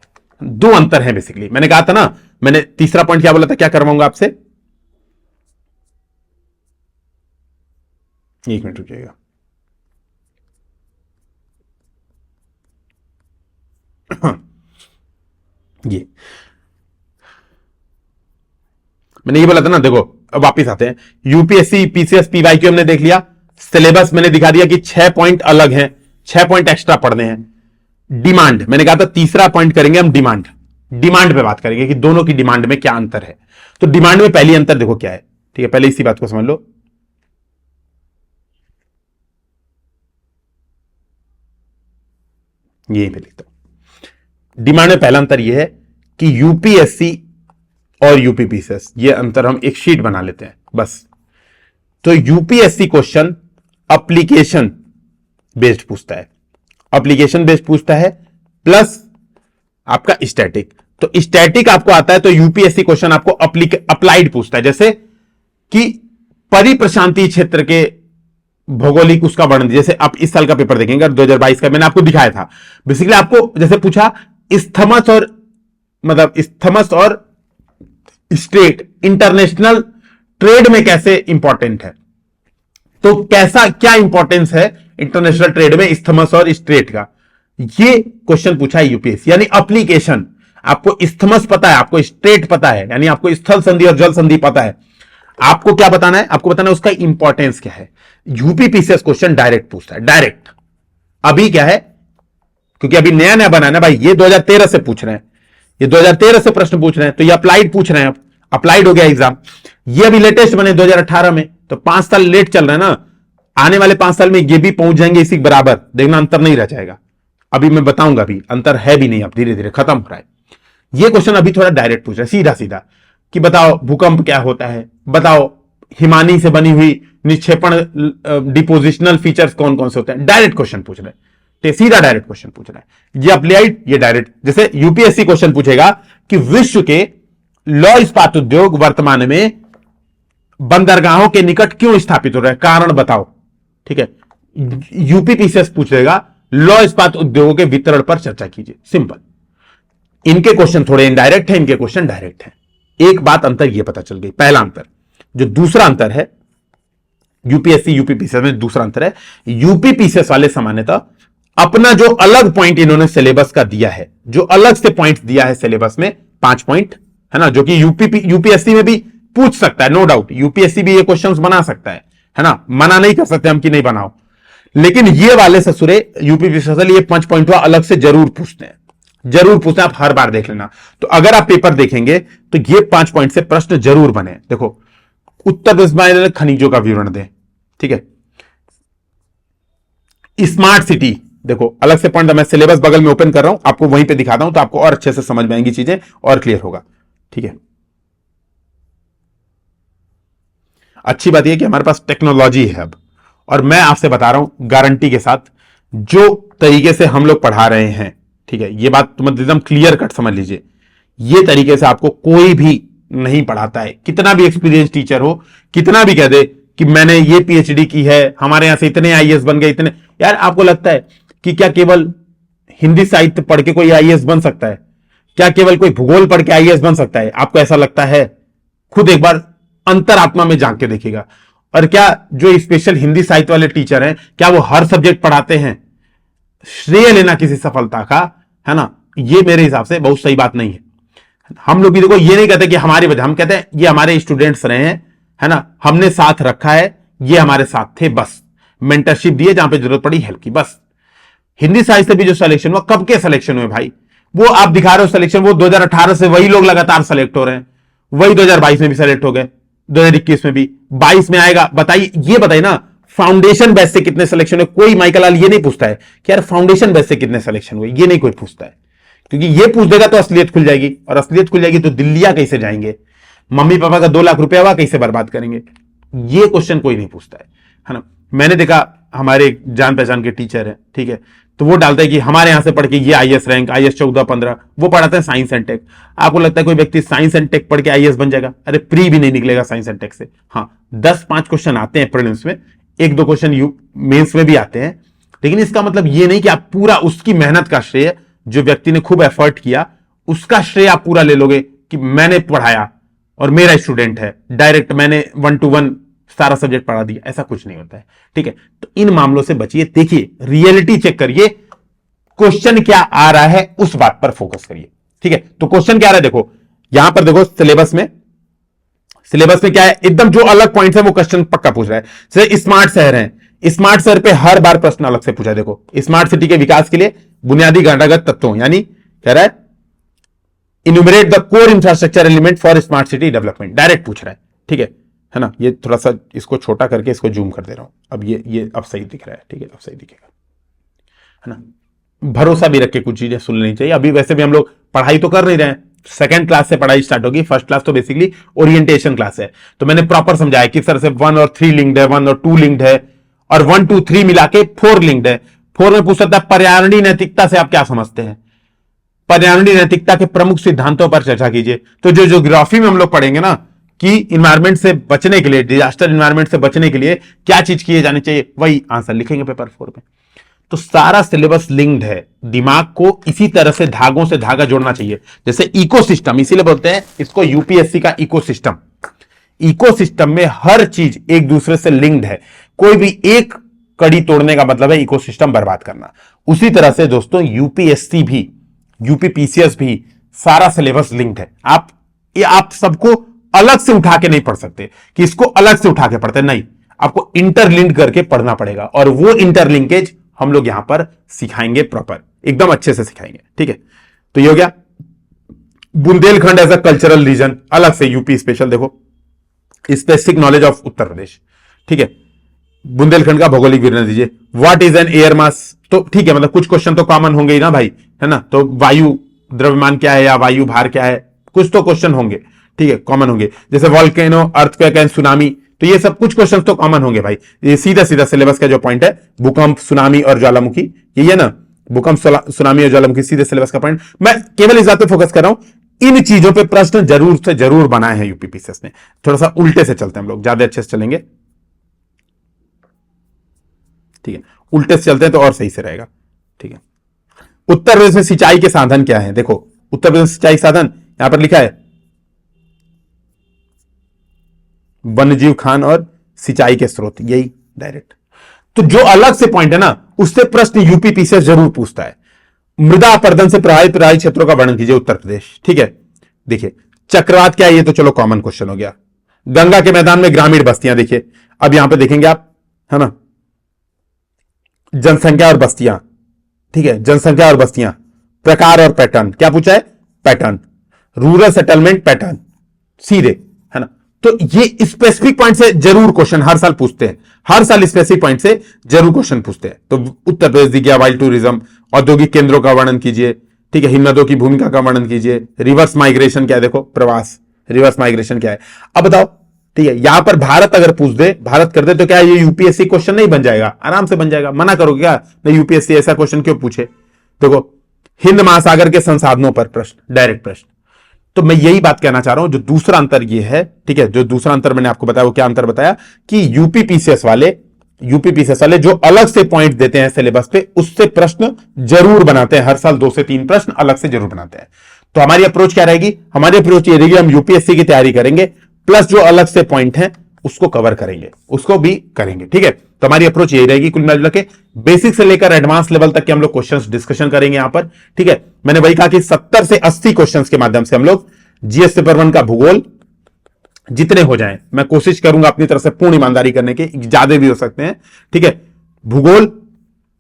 2 अंतर है बेसिकली। मैंने कहा था ना, मैंने तीसरा पॉइंट क्या बोला था, क्या करवाऊंगा आपसे, 1 मिनट रुकिएगा। ये मैंने ये बोला था ना, देखो अब वापिस आते हैं। यूपीएससी पीसीएस पीवाईक्यू हमने देख लिया, सिलेबस मैंने दिखा दिया कि 6 पॉइंट अलग हैं, 6 पॉइंट एक्स्ट्रा पढ़ने हैं। डिमांड मैंने कहा था तीसरा पॉइंट करेंगे हम, डिमांड पे बात करेंगे कि दोनों की डिमांड में क्या अंतर है। तो डिमांड में पहली अंतर देखो क्या है, ठीक है, पहले इसी बात को समझ लो। यही पे लिखता हूं, डिमांड में पहला अंतर यह है कि यूपीएससी और यूपी पीसीएस, ये अंतर हम एक शीट बना लेते हैं बस। तो यूपीएससी क्वेश्चन एप्लीकेशन बेस्ड पूछता है, एप्लीकेशन बेस्ड पूछता है, प्लस आपका स्टैटिक। तो स्टैटिक आपको आता है तो यूपीएससी क्वेश्चन आपको अप्लाइड पूछता है, जैसे कि परिप्रशांतीय क्षेत्र के भौगोलिक उसका वर्णन। जैसे आप इस साल का पेपर देखेंगे 2022 का, मैंने आपको दिखाया था, बेसिकली आपको जैसे पूछा स्थमस और मतलब स्थमस और स्ट्रेट इंटरनेशनल ट्रेड में कैसे इंपॉर्टेंट है, तो कैसा क्या इंपॉर्टेंस है इंटरनेशनल ट्रेड में स्थमस और स्ट्रेट का, ये क्वेश्चन पूछा है यूपीएससी, यानी एप्लीकेशन। आपको इस्थमस पता है, आपको स्ट्रेट पता है, यानी आपको स्थल संधि और जल संधि पता है। आपको क्या बताना है? आपको बताना है उसका इंपॉर्टेंस क्या है। यूपीपीसीएस क्वेश्चन डायरेक्ट पूछता है, डायरेक्ट। अभी क्या है, क्योंकि अभी नया नया बना है ना भाई, ये 2013 से पूछ रहे हैं, ये 2013 से प्रश्न पूछ रहे हैं, तो ये अप्लाइड पूछ रहे हैं। अब अप्लाइड हो गया एग्जाम, ये अभी लेटेस्ट बने 2018 में, तो 5 साल लेट चल रहा है ना। आने वाले 5 साल में ये भी पहुंच जाएंगे इसी बराबर, देखना अंतर नहीं रह जाएगा। अभी मैं बताऊंगा, अभी अंतर है भी नहीं, अब धीरे धीरे खत्म हो रहा है। ये क्वेश्चन अभी थोड़ा डायरेक्ट पूछ रहा है, सीधा सीधा, कि बताओ भूकंप क्या होता है, बताओ हिमानी से बनी हुई निक्षेपण डिपोजिशनल फीचर्स कौन कौन से होते हैं। डायरेक्ट क्वेश्चन पूछ रहे हैं, सीधा डायरेक्ट क्वेश्चन पूछ रहा है। ये अप्लाइड, ये डायरेक्ट। जैसे यूपीएससी क्वेश्चन पूछेगा कि विश्व के लौह इस्पात उद्योग वर्तमान में बंदरगाहों के निकट क्यों स्थापित हो रहे हैं, कारण बताओ। ठीक है, यूपीपीसीएस पूछेगा लौह इस्पात उद्योगों के वितरण पर चर्चा कीजिए। सिंपल। इनके क्वेश्चन थोड़े इनडायरेक्ट है, इनके क्वेश्चन डायरेक्ट है। एक बात अंतर यह पता चल गई, पहला अंतर। जो दूसरा अंतर है यूपीएससी यूपीपीसीएस में, दूसरा अंतर है, यूपीपीसीएस वाले सामान्यतः अपना जो अलग पॉइंट इन्होंने सिलेबस का दिया है, जो अलग से पॉइंट दिया है सिलेबस में, 5 पॉइंट है ना, जो कि यूपीएससी में भी पूछ सकता है, नो डाउट। यूपीएससी भी ये क्वेश्चंस बना सकता है ना, मना नहीं कर सकते हम कि नहीं बनाओ। लेकिन ये वाले ससुरे यूपीपीसीएस ये 5 पॉइंट अलग से जरूर पूछते हैं, जरूर पूछते हैं। आप हर बार देख लेना। तो अगर आप पेपर देखेंगे तो ये 5 पॉइंट से प्रश्न जरूर बने। देखो, उत्तर प्रदेश खनिजों का विवरण दें, ठीक है। स्मार्ट सिटी, देखो अलग से पॉइंट, मैं सिलेबस बगल में ओपन कर रहा हूं, आपको वहीं पे दिखाता हूं, तो आपको और अच्छे से समझ में आएंगी चीजें और क्लियर होगा। ठीक है, अच्छी बात यह कि हमारे पास टेक्नोलॉजी है अब, और मैं आपसे बता रहा हूं गारंटी के साथ, जो तरीके से हम लोग पढ़ा रहे हैं, ठीक है, यह बात तुम एकदम क्लियर कट समझ लीजिए, ये तरीके से आपको कोई भी नहीं पढ़ाता है। कितना भी एक्सपीरियंस टीचर हो, कितना भी कह दे कि मैंने ये पीएचडी की है, हमारे यहां से इतने आईएएस बन गए, इतने, यार आपको लगता है कि क्या केवल हिंदी साहित्य पढ़ के कोई आईएएस बन सकता है? क्या केवल कोई भूगोल पढ़ के आईएएस बन सकता है? आपको ऐसा लगता है? खुद एक बार अंतरात्मा में झांक के देखिएगा। और क्या जो स्पेशल हिंदी साहित्य वाले टीचर हैं, क्या वो हर सब्जेक्ट पढ़ाते हैं? श्रेय लेना किसी सफलता का, है ना, ये मेरे हिसाब से बहुत सही बात नहीं है। हम लोग भी देखो ये नहीं कहते कि हमारी वजह, हम कहते हैं ये हमारे स्टूडेंट्स रहे हैं, है ना, हमने साथ रखा है, ये हमारे साथ थे, बस मेंटरशिप दिए, जहां पे जरूरत पड़ी हेल्प की, बस। हिंदी साहित्य भी जो सिलेक्शन हुआ, कब के सिलेक्शन हुए भाई? वो आप दिखा रहे हो सिलेक्शन, वो 2018 से वही लोग लगातार सेलेक्ट हो रहे हैं, वही 2022 में भी सेलेक्ट हो गए, 2021 में भी, 22 में आएगा। बताइए, ये बताइए ना, फाउंडेशन बेस से कितने सिलेक्शन हुए? कोई माइकल लाल ये नहीं पूछता है कि यार फाउंडेशन बेस से कितने सिलेक्शन हुए, ये नहीं कोई पूछता है, क्योंकि ये पूछ देगा तो असलियत खुल जाएगी, और असलियत खुल जाएगी तो दिल्लियां कैसे जाएंगे, मम्मी पापा का 2 लाख रुपया हुआ कैसे बर्बाद करेंगे, ये क्वेश्चन कोई नहीं पूछता है ना। मैंने देखा हमारे जान पहचान के टीचर है, ठीक है, तो वो डालता है कि हमारे यहां से पढ़ के ये आईएएस रैंक, आईएएस 14-15, वो पढ़ाते हैं साइंस एंड टेक। आपको लगता है कोई व्यक्ति साइंस एंड टेक पढ़ के आईएएस बन जाएगा? अरे प्री भी नहीं निकलेगा साइंस एंड टेक से। हाँ, 10-5 क्वेश्चन आते हैं प्रीलिम्स में, 1-2 क्वेश्चन मेंस में भी आते हैं, लेकिन इसका मतलब ये नहीं कि आप पूरा उसकी मेहनत का श्रेय, जो व्यक्ति ने खूब एफर्ट किया, उसका श्रेय आप पूरा ले लोगे कि मैंने पढ़ाया और मेरा स्टूडेंट है, डायरेक्ट मैंने 1 to 1 सारा सब्जेक्ट पढ़ा दिया, ऐसा कुछ नहीं होता है। ठीक है, तो इन मामलों से बचिए, देखिए रियलिटी चेक करिए, क्वेश्चन क्या आ रहा है उस बात पर फोकस करिए। ठीक है, तो क्वेश्चन क्या आ रहा है, देखो यहां पर देखो सिलेबस में क्या है, एकदम जो अलग पॉइंट है वो क्वेश्चन पक्का पूछ रहा है। जैसे स्मार्ट शहर है, स्मार्ट शहर पे हर बार प्रश्न अलग से पूछा है। देखो, स्मार्ट सिटी के विकास के लिए बुनियादी ढांचागत तत्वों, यानी कह रहा है enumerate the core infrastructure element for smart city development, direct पूछ रहा है। ठीक है ना, ये थोड़ा सा इसको छोटा करके इसको जूम कर दे रहा हूं, अब ये अब सही दिख रहा है। ठीक है, अब सही दिखेगा, है ना। भरोसा भी रख के कुछ चीजें सुन लेनी चाहिए। अभी वैसे भी हम लोग पढ़ाई तो कर नहीं रहे हैं, 2nd क्लास से पढ़ाई स्टार्ट होगी, 1st क्लास तो बेसिकली ओरिएंटेशन क्लास है। तो मैंने प्रॉपर समझाया किस तरह से 1 और 3 लिंक्ड है, 1 और 2 लिंक्ड है, और 1 2 3 मिला के 4 लिंक्ड है। 4 में पूछ सकता है पर्यावरणीय नैतिकता से आप क्या समझते हैं, पर्यावरणीय नैतिकता के प्रमुख सिद्धांतों पर चर्चा कीजिए। तो जो ज्योग्राफी में हम लोग पढ़ेंगे ना कि इन्वायरमेंट से बचने के लिए, डिजास्टर इन्वायरमेंट से बचने के लिए क्या चीज किए जानी चाहिए, वही आंसर लिखेंगे पेपर 4 में। तो सारा सिलेबस लिंक्ड है, दिमाग को इसी तरह से धागों से धागा जोड़ना चाहिए। जैसे इकोसिस्टम, इसीलिए बोलते हैं इसको यूपीएससी का इकोसिस्टम। इकोसिस्टम में हर चीज एक दूसरे से लिंक्ड है, कोई भी एक कड़ी तोड़ने का मतलब है इकोसिस्टम बर्बाद करना। उसी तरह से दोस्तों यूपीएससी भी, यूपीपीसीएस भी, सारा सिलेबस लिंक्ड है। आप सबको अलग से उठा के नहीं पढ़ सकते कि इसको अलग से उठा के पढ़ते, नहीं, आपको इंटरलिंक करके पढ़ना पड़ेगा, और वो इंटरलिंकेज हम लोग यहां पर सिखाएंगे, प्रॉपर एकदम अच्छे से सिखाएंगे। ठीक है, तो ये हो गया Bundelkhand as a cultural region, अलग से यूपी स्पेशल। देखो specific knowledge of Uttar Pradesh, ठीक है, बुंदेलखंड का भौगोलिक विवरण दीजिए। What is an air mass, तो ठीक है, मतलब कुछ क्वेश्चन तो कॉमन होंगे ही ना भाई, है ना, तो वायु द्रव्यमान क्या है या वायु भार क्या है, कुछ तो क्वेश्चन होंगे, ठीक है, कॉमन होंगे। जैसे वॉल्केनो, अर्थक्वेक एंड सुनामी, तो ये सब कुछ क्वेश्चन तो कॉमन होंगे भाई। ये सीधा सीधा सिलेबस का जो पॉइंट है, भूकंप, सुनामी और ज्वालामुखी, ये है ना, भूकंप, सुनामी और ज्वालामुखी, सीधे सिलेबस का पॉइंट। मैं केवल इस बात पे फोकस कर रहा हूं, इन चीजों पे प्रश्न जरूर से जरूर बनाए हैं यूपीपीसीएस ने। थोड़ा सा उल्टे से चलते हैं हम लोग, ज्यादा अच्छे से चलेंगे, ठीक है, उल्टे से चलते हैं तो और सही से रहेगा। ठीक है, उत्तर प्रदेश में सिंचाई के साधन क्या है? देखो उत्तर प्रदेश सिंचाई साधन यहां पर लिखा है वन्यजीव खान और सिंचाई के स्रोत, यही डायरेक्ट। तो जो अलग से पॉइंट है ना, उससे प्रश्न यूपीपीसीएस जरूर पूछता है। मृदा अपरदन से प्रभावित राई क्षेत्रों का वर्णन कीजिए उत्तर प्रदेश, ठीक है। देखिए चक्रवात क्या है, ये तो चलो कॉमन क्वेश्चन हो गया। गंगा के मैदान में ग्रामीण बस्तियां, देखिए अब यहां पे देखेंगे आप, है ना, जनसंख्या और बस्तियां, ठीक है, जनसंख्या और बस्तियां, प्रकार और पैटर्न, क्या पूछा है? पैटर्न, रूरल सेटलमेंट पैटर्न, सीधे, है ना। तो ये स्पेसिफिक पॉइंट से जरूर क्वेश्चन हर साल पूछते हैं, हर साल स्पेसिफिक पॉइंट से जरूर क्वेश्चन पूछते हैं। तो उत्तर प्रदेश दिख गया, वाइल्ड टूरिज्म, औद्योगिक केंद्रों का वर्णन कीजिए, ठीक है, हिमनदों की भूमिका का वर्णन कीजिए, रिवर्स माइग्रेशन क्या है, देखो प्रवास, रिवर्स माइग्रेशन क्या है। अब बताओ, ठीक है, यहां पर भारत अगर पूछ दे, भारत कर दे, तो क्या ये यूपीएससी क्वेश्चन नहीं बन जाएगा? आराम से बन जाएगा। मना करोगे क्या? नहीं, यूपीएससी ऐसा क्वेश्चन क्यों पूछे? देखो हिंद महासागर के संसाधनों पर प्रश्न, डायरेक्ट प्रश्न। तो मैं यही बात कहना चाह रहा हूं, जो दूसरा अंतर ये है, ठीक है, जो दूसरा अंतर मैंने आपको बताया, वो क्या अंतर बताया कि यूपीपीसीएस वाले जो अलग से पॉइंट देते हैं सिलेबस पे, उससे प्रश्न जरूर बनाते हैं, हर साल 2 से 3 प्रश्न अलग से जरूर बनाते हैं। तो हमारी अप्रोच क्या रहेगी? हमारी अप्रोच ये रहेगी, हम यूपीएससी की तैयारी करेंगे, प्लस जो अलग से पॉइंट हैं उसको कवर करेंगे, उसको भी करेंगे, ठीक है। तो हमारी अप्रोच यही रहेगी, कुल मिला के बेसिक से लेकर एडवांस लेवल तक के हम लोग क्वेश्चंस डिस्कशन करेंगे यहां पर, ठीक है। मैंने वही कहा कि 70 से 80 क्वेश्चंस के माध्यम से हम लोग जीएस पेपर 1 का भूगोल जितने हो जाएं, मैं कोशिश करूंगा अपनी तरफ से पूर्ण ईमानदारी करने के, ज्यादा भी हो सकते हैं, ठीक है, भूगोल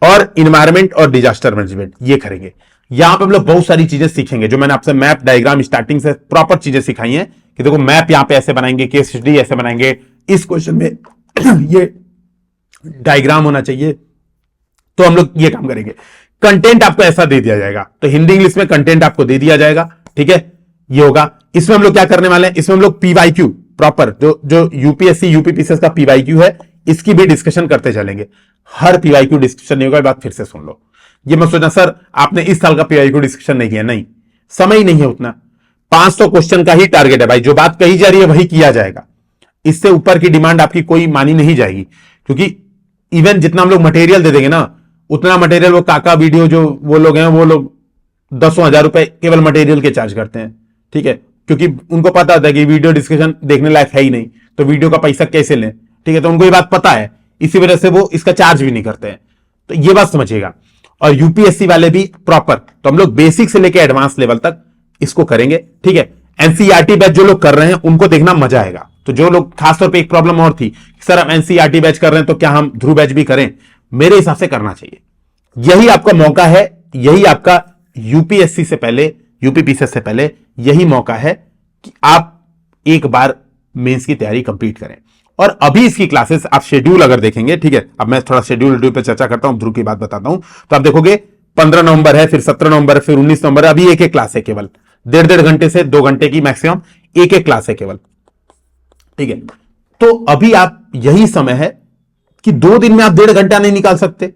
और इन्वायरमेंट और डिजास्टर मैनेजमेंट ये करेंगे। यहां पर हम लोग बहुत सारी चीजें सीखेंगे, जो मैंने आपसे मैप डायग्राम स्टार्टिंग से प्रॉपर चीजें सिखाई हैं कि देखो मैप यहां पे ऐसे बनाएंगे, केस स्टडी ऐसे बनाएंगे, इस क्वेश्चन में ये डायग्राम होना चाहिए, तो हम लोग ये काम करेंगे। कंटेंट आपको ऐसा दे दिया जाएगा, तो हिंदी इंग्लिश में कंटेंट आपको दे दिया जाएगा, ठीक है, ये होगा। इसमें हम लोग क्या करने वाले हैं, इसमें हम लोग पीवाईक्यू प्रॉपर जो यूपीएससी यूपीपीसीएस का पीवाईक्यू है, इसकी भी डिस्कशन करते चलेंगे। हर पीवाईक्यू डिस्कशन नहीं होगा, बात फिर से सुन लो। ये मत सोचना सर आपने इस साल का पीवाईक्यू डिस्कशन नहीं किया, नहीं, समय ही नहीं है उतना। 500 क्वेश्चन का ही टारगेट है भाई, जो बात कही जा रही है वही किया जाएगा, इससे ऊपर की डिमांड आपकी कोई मानी नहीं जाएगी, क्योंकि इवन जितना हम लोग मटेरियल दे देंगे ना, उतना मटेरियल वो काका वीडियो जो वो लोग हैं, वो लोग 10,000 रुपए केवल मटेरियल के चार्ज करते हैं, ठीक है, क्योंकि उनको पता होता है कि वीडियो डिस्कशन देखने लायक है ही नहीं, तो वीडियो का पैसा कैसे लें, ठीक है, तो उनको ये बात पता है, इसी वजह से वो इसका चार्ज भी नहीं करते हैं। तो ये बात समझिएगा। और यूपीएससी वाले भी प्रॉपर, तो हम लोग बेसिक से लेकर एडवांस लेवल तक इसको करेंगे, ठीक है। एनसीईआरटी बैच जो लोग कर रहे हैं उनको देखना मजा आएगा। तो जो लोग, खासतौर पे एक प्रॉब्लम और थी, सर हम एनसीईआरटी बैच कर रहे हैं तो क्या हम ध्रुव बैच भी करें? मेरे हिसाब से करना चाहिए, यही आपका मौका है, यही आपका यूपीएससी से पहले, यूपीपीसीएस से पहले यही मौका है कि आप एक बार मेंस की तैयारी कंप्लीट करें। और अभी इसकी क्लासेस आप शेड्यूल अगर देखेंगे, ठीक है, अब मैं थोड़ा शेड्यूल पे चर्चा करता हूं, ध्रुव की बात बताता हूं, तो आप देखोगे 15 नवंबर है, फिर 17 नवंबर है, फिर 19 नवंबर है, अभी एक क्लास है, केवल 1.5 घंटे से 2 घंटे की मैक्सिमम एक क्लास है केवल, ठीक है। तो अभी आप, यही समय है कि 2 दिन में आप 1.5 घंटा नहीं निकाल सकते,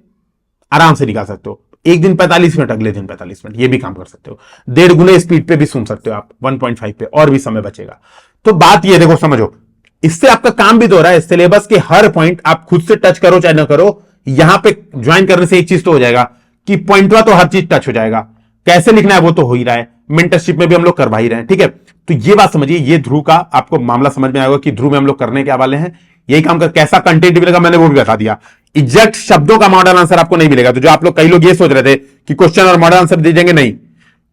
आराम से निकाल सकते हो। एक दिन 45 मिनट, अगले दिन 45 मिनट, ये भी काम कर सकते हो। 1.5 गुने स्पीड पे भी सुन सकते हो आप, 1.5 पे, और भी समय बचेगा। तो बात ये देखो, समझो, इससे आपका काम भी तो हो रहा है, सिलेबस के हर पॉइंट आप खुद से टच करो चाहे ना करो, यहां पे ज्वाइन करने से एक चीज तो हो जाएगा कि पॉइंटवा तो हर चीज टच हो जाएगा, कैसे लिखना है वो तो हो ही रहा है, मेंटरशिप में भी हम लोग करवा ही रहे हैं, ठीक है। तो ये बात समझिए, ये ध्रुव का आपको मामला समझ में आएगा कि ध्रुव में हम लोग करने क्या वाले हैं, यही काम कर, कैसा कंटेंट मिलेगा मैंने वो भी बता दिया। एग्जैक्ट शब्दों का मॉडल आंसर आपको नहीं मिलेगा। तो जो आप लोग, कई लोग ये सोच रहे थे कि क्वेश्चन और मॉडल आंसर दिए जाएंगे, नहीं,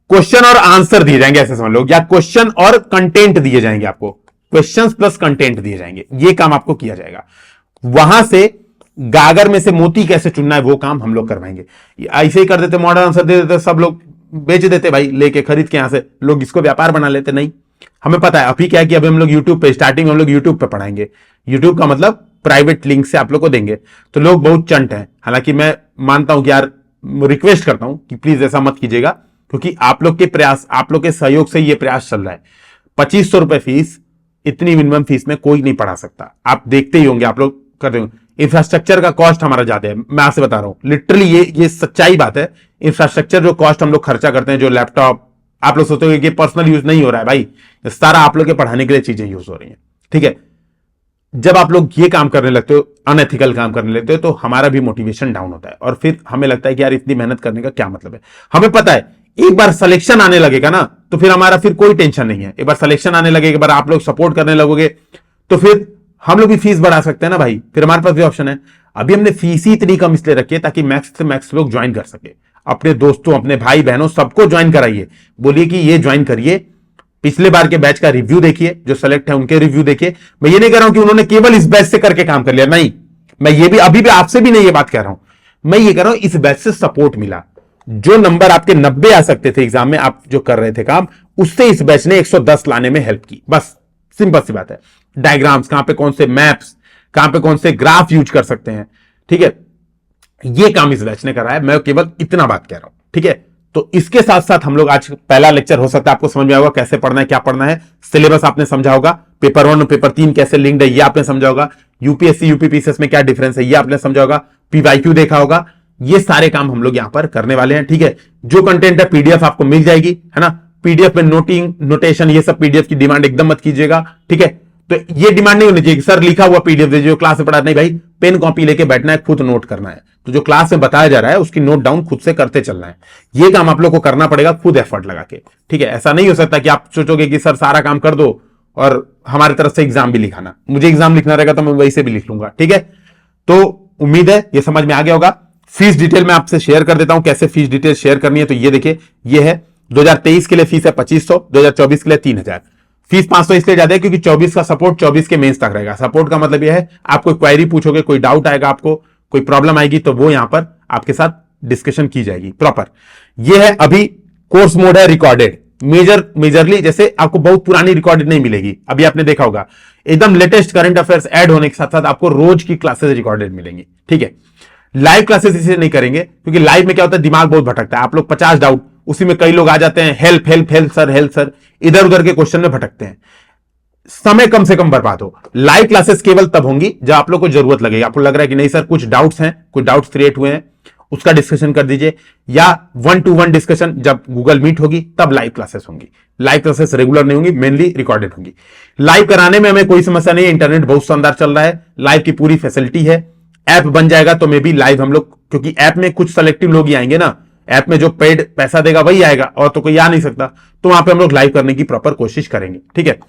क्वेश्चन और आंसर दिए जाएंगे, ऐसे समझ लो, या क्वेश्चन और कंटेंट दिए जाएंगे, आपको क्वेश्चंस प्लस कंटेंट दिए जाएंगे, ये काम आपको किया जाएगा। वहां से गागर में से मोती कैसे चुनना है वो काम हम लोग करवाएंगे। ऐसे ही कर देते, मॉडल आंसर दे देते, सब लोग बेच देते भाई, लेके खरीद के, यहां से लोग इसको व्यापार बना लेते। नहीं, हमें पता है अभी क्या है कि अभी हम लोग यूट्यूब पे, स्टार्टिंग में हम लोग यूट्यूब पे पढ़ाएंगे। यूट्यूब का मतलब प्राइवेट लिंक से आप लोग को देंगे, तो लोग बहुत चंट हैं। हालांकि मैं मानता हूं कि यार, रिक्वेस्ट करता हूं कि प्लीज ऐसा मत कीजिएगा, क्योंकि आप लोग के प्रयास, आप लोग के सहयोग से ये प्रयास चल रहा है। 2500 रुपए फीस, इतनी मिनिमम फीस में कोई नहीं पढ़ा सकता। आप देखते ही होंगे, आप लोग कर रहे होंगे। इंफ्रास्ट्रक्चर का कॉस्ट हमारा ज्यादा है, मैं आपसे बता रहा हूं, लिटरली ये सच्चाई बात है। इंफ्रास्ट्रक्चर जो कॉस्ट हम लोग खर्चा करते हैं, जो लैपटॉप, आप लोग सोचोगे कि पर्सनल यूज नहीं हो रहा है, भाई सारा आप लोग के पढ़ाने के लिए चीजें यूज हो रही हैं, ठीक है। जब आप लोग ये काम करने लगते हो, अनएथिकल काम करने लगते हो, तो हमारा भी मोटिवेशन डाउन होता है, और फिर हमें लगता है कि यार इतनी मेहनत करने का क्या मतलब है। हमें पता है एक बार सिलेक्शन आने लगेगा ना, तो फिर हमारा फिर कोई टेंशन नहीं है। एक बार सिलेक्शन आने लगेगा, एक बार आप लोग सपोर्ट करने लगोगे, तो फिर हम लोग भी फीस बढ़ा सकते हैं ना भाई, फिर हमारे पास भी ऑप्शन है। अभी हमने फीस ही इतनी कम इसलिए रखी है ताकि मैक्स से मैक्स लोग ज्वाइन कर सके। अपने दोस्तों, अपने भाई बहनों, सबको ज्वाइन कराइए, बोलिए कि ये ज्वाइन करिए। पिछले बार के बैच का रिव्यू देखिए, जो सेलेक्ट है उनके रिव्यू देखिए। मैं ये नहीं कह रहा हूं कि उन्होंने केवल इस बैच से करके काम कर लिया, नहीं, मैं ये भी अभी भी आपसे भी नहीं ये बात कह रहा हूं। मैं ये कह रहा हूं इस बैच से सपोर्ट मिला। जो नंबर आपके 90 आ सकते थे एग्जाम में, आप जो कर रहे थे काम, उससे इस बैच ने 110 लाने में हेल्प की। बस सिंपल सी बात है। डायग्राम्स, कहां पे कौन से मैप्स, कहां पे कौन से ग्राफ यूज कर सकते हैं, ठीक है, ये काम इस बैच ने करा है। मैं केवल इतना बात कह रहा हूं, ठीक है। तो इसके साथ साथ हम लोग, आज पहला लेक्चर हो सकता है आपको समझ में आएगा कैसे पढ़ना है, क्या पढ़ना है। सिलेबस आपने समझा होगा, पेपर 1 और पेपर 3 कैसे लिंक्ड है ये आपने समझा होगा। यूपीएससी यूपीपीसीएस में क्या डिफरेंस है ये आपने समझा होगा। पीवाईक्यू देखा होगा। ये सारे काम हम लोग यहां पर करने वाले हैं, ठीक है। जो कंटेंट है पीडीएफ आपको मिल जाएगी, है ना। पीडीएफ में नोटिंग, नोटेशन, ये सब पीडीएफ की डिमांड एकदम मत कीजिएगा, ठीक है। तो ये डिमांड नहीं होनी चाहिए सर लिखा हुआ पीडीएफ दीजिए, जो क्लास में पढ़ा, नहीं भाई, पेन कॉपी लेके बैठना है, खुद नोट करना है। तो जो क्लास में बताया जा रहा है उसकी नोट डाउन खुद से करते चलना है। ये काम आप लोग को करना पड़ेगा खुद एफर्ट लगा के, ठीक है। ऐसा नहीं हो सकता कि आप सोचोगे कि सर सारा काम कर दो और हमारी तरफ से एग्जाम भी लिखाना। मुझे एग्जाम लिखना रहेगा तो मैं वैसे भी लिख लूंगा, ठीक है। तो उम्मीद है ये समझ में आ गया होगा। फीस डिटेल मैं आपसे शेयर कर देता हूं, कैसे फीस डिटेल शेयर करनी है। तो ये देखिए, ये है 2023 के लिए फीस है 2500, 2024 के लिए 3000। फीस 500 इसलिए ज्यादा है क्योंकि 24 का सपोर्ट 24 के मेंस तक रहेगा। सपोर्ट का मतलब यह है, आप कोई क्वेरी पूछोगे, कोई डाउट आएगा, आपको कोई प्रॉब्लम आएगी, तो वो यहां पर आपके साथ डिस्कशन की जाएगी प्रॉपर। ये है अभी कोर्स मोड है रिकॉर्डेड, मेजरली जैसे आपको बहुत पुरानी रिकॉर्डेड नहीं मिलेगी। अभी आपने देखा होगा एकदम लेटेस्ट करंट अफेयर्स ऐड होने के साथ साथ आपको रोज की क्लासेस रिकॉर्डेड मिलेंगी, ठीक है। लाइव क्लासेस इसे नहीं करेंगे क्योंकि लाइव में क्या होता है, दिमाग बहुत भटकता है। आप लोग 50 डाउट, उसी में कई लोग आ जाते हैं, help help help sir, help sir, इधर उधर के क्वेश्चन में भटकते हैं, समय कम से कम बर्बाद हो। लाइव क्लासेस केवल तब होंगी जब आप लोग को जरूरत लगेगी। आपको लग रहा है कि नहीं सर कुछ डाउट्स हैं, कुछ डाउट्स क्रिएट हुए हैं, उसका डिस्कशन कर दीजिए, या 1-to-1 डिस्कशन जब गूगल मीट होगी तब लाइव क्लासेस होंगी। लाइव क्लासेस रेगुलर नहीं होंगी, मेनली रिकॉर्डेड होंगी। लाइव कराने में हमें कोई समस्या नहीं है, इंटरनेट बहुत शानदार चल रहा है, लाइव की पूरी फैसिलिटी है। ऐप बन जाएगा तो मे भी लाइव हम लोग, क्योंकि ऐप में कुछ सेलेक्टिव लोग ही आएंगे ना, ऐप में जो पेड पैसा देगा वही आएगा, और तो कोई आ नहीं सकता। तो वहां पे हम लोग लाइव करने की प्रॉपर कोशिश करेंगे, ठीक है।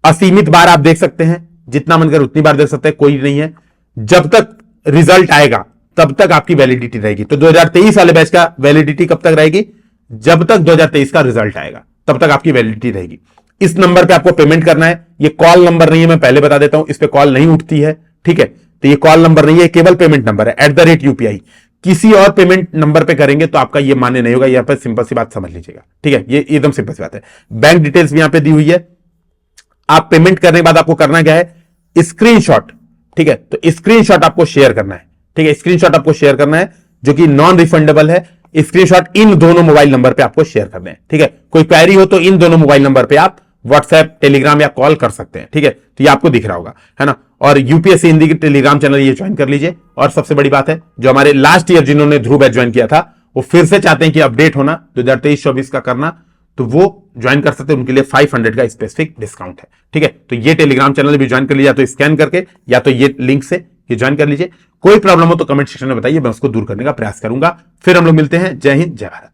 असीमित बार आप देख सकते हैं, जितना मन कर उतनी बार देख सकते हैं, कोई नहीं है। जब तक रिजल्ट आएगा तब तक आपकी वैलिडिटी रहेगी। तो 2023 वाले बैच का वैलिडिटी कब तक रहेगी, जब तक 2023 का रिजल्ट आएगा तब तक आपकी वैलिडिटी रहेगी। इस नंबर पे आपको पेमेंट करना है। ये कॉल नंबर नहीं है, मैं पहले बता देता हूं, इस पे कॉल नहीं उठती है, ठीक है। तो ये कॉल नंबर नहीं है, केवल पेमेंट नंबर है @UPI। किसी और पेमेंट नंबर पे करेंगे तो आपका ये मान्य नहीं होगा। यहां पर सिंपल सी बात समझ लीजिएगा, ठीक है। ये एकदम सिंपल सी बात है। बैंक डिटेल्स भी यहां पे दी हुई है। आप पेमेंट करने के बाद आपको करना क्या है, स्क्रीनशॉट, ठीक है। तो स्क्रीनशॉट आपको शेयर करना है, ठीक है। स्क्रीनशॉट आपको शेयर करना है जो कि नॉन रिफंडेबल है। स्क्रीनशॉट इन दोनों मोबाइल नंबर पे आपको शेयर करना है, ठीक है। कोई क्वेरी हो तो इन दोनों मोबाइल नंबर पे आप व्हाट्सएप, टेलीग्राम या कॉल कर सकते हैं, ठीक है। तो ये आपको दिख रहा होगा, है ना। और यूपीएससी हिंदी की टेलीग्राम चैनल ये ज्वाइन कर लीजिए। और सबसे बड़ी बात है, जो हमारे लास्ट ईयर जिन्होंने ध्रुव बैच ज्वाइन किया था, वो फिर से चाहते हैं कि अपडेट होना 2023-24 का करना, तो वो ज्वाइन कर सकते हैं। उनके लिए 500 का स्पेसिफिक डिस्काउंट है, ठीक है। तो ये टेलीग्राम चैनल भी ज्वाइन कर लीजिए, या तो स्कैन करके या तो ये लिंक से ये ज्वाइन कर लीजिए। कोई प्रॉब्लम हो तो कमेंट सेक्शन में बताइए, मैं उसको दूर करने का प्रयास करूंगा। फिर हम लोग मिलते हैं। जय हिंद, जय भारत।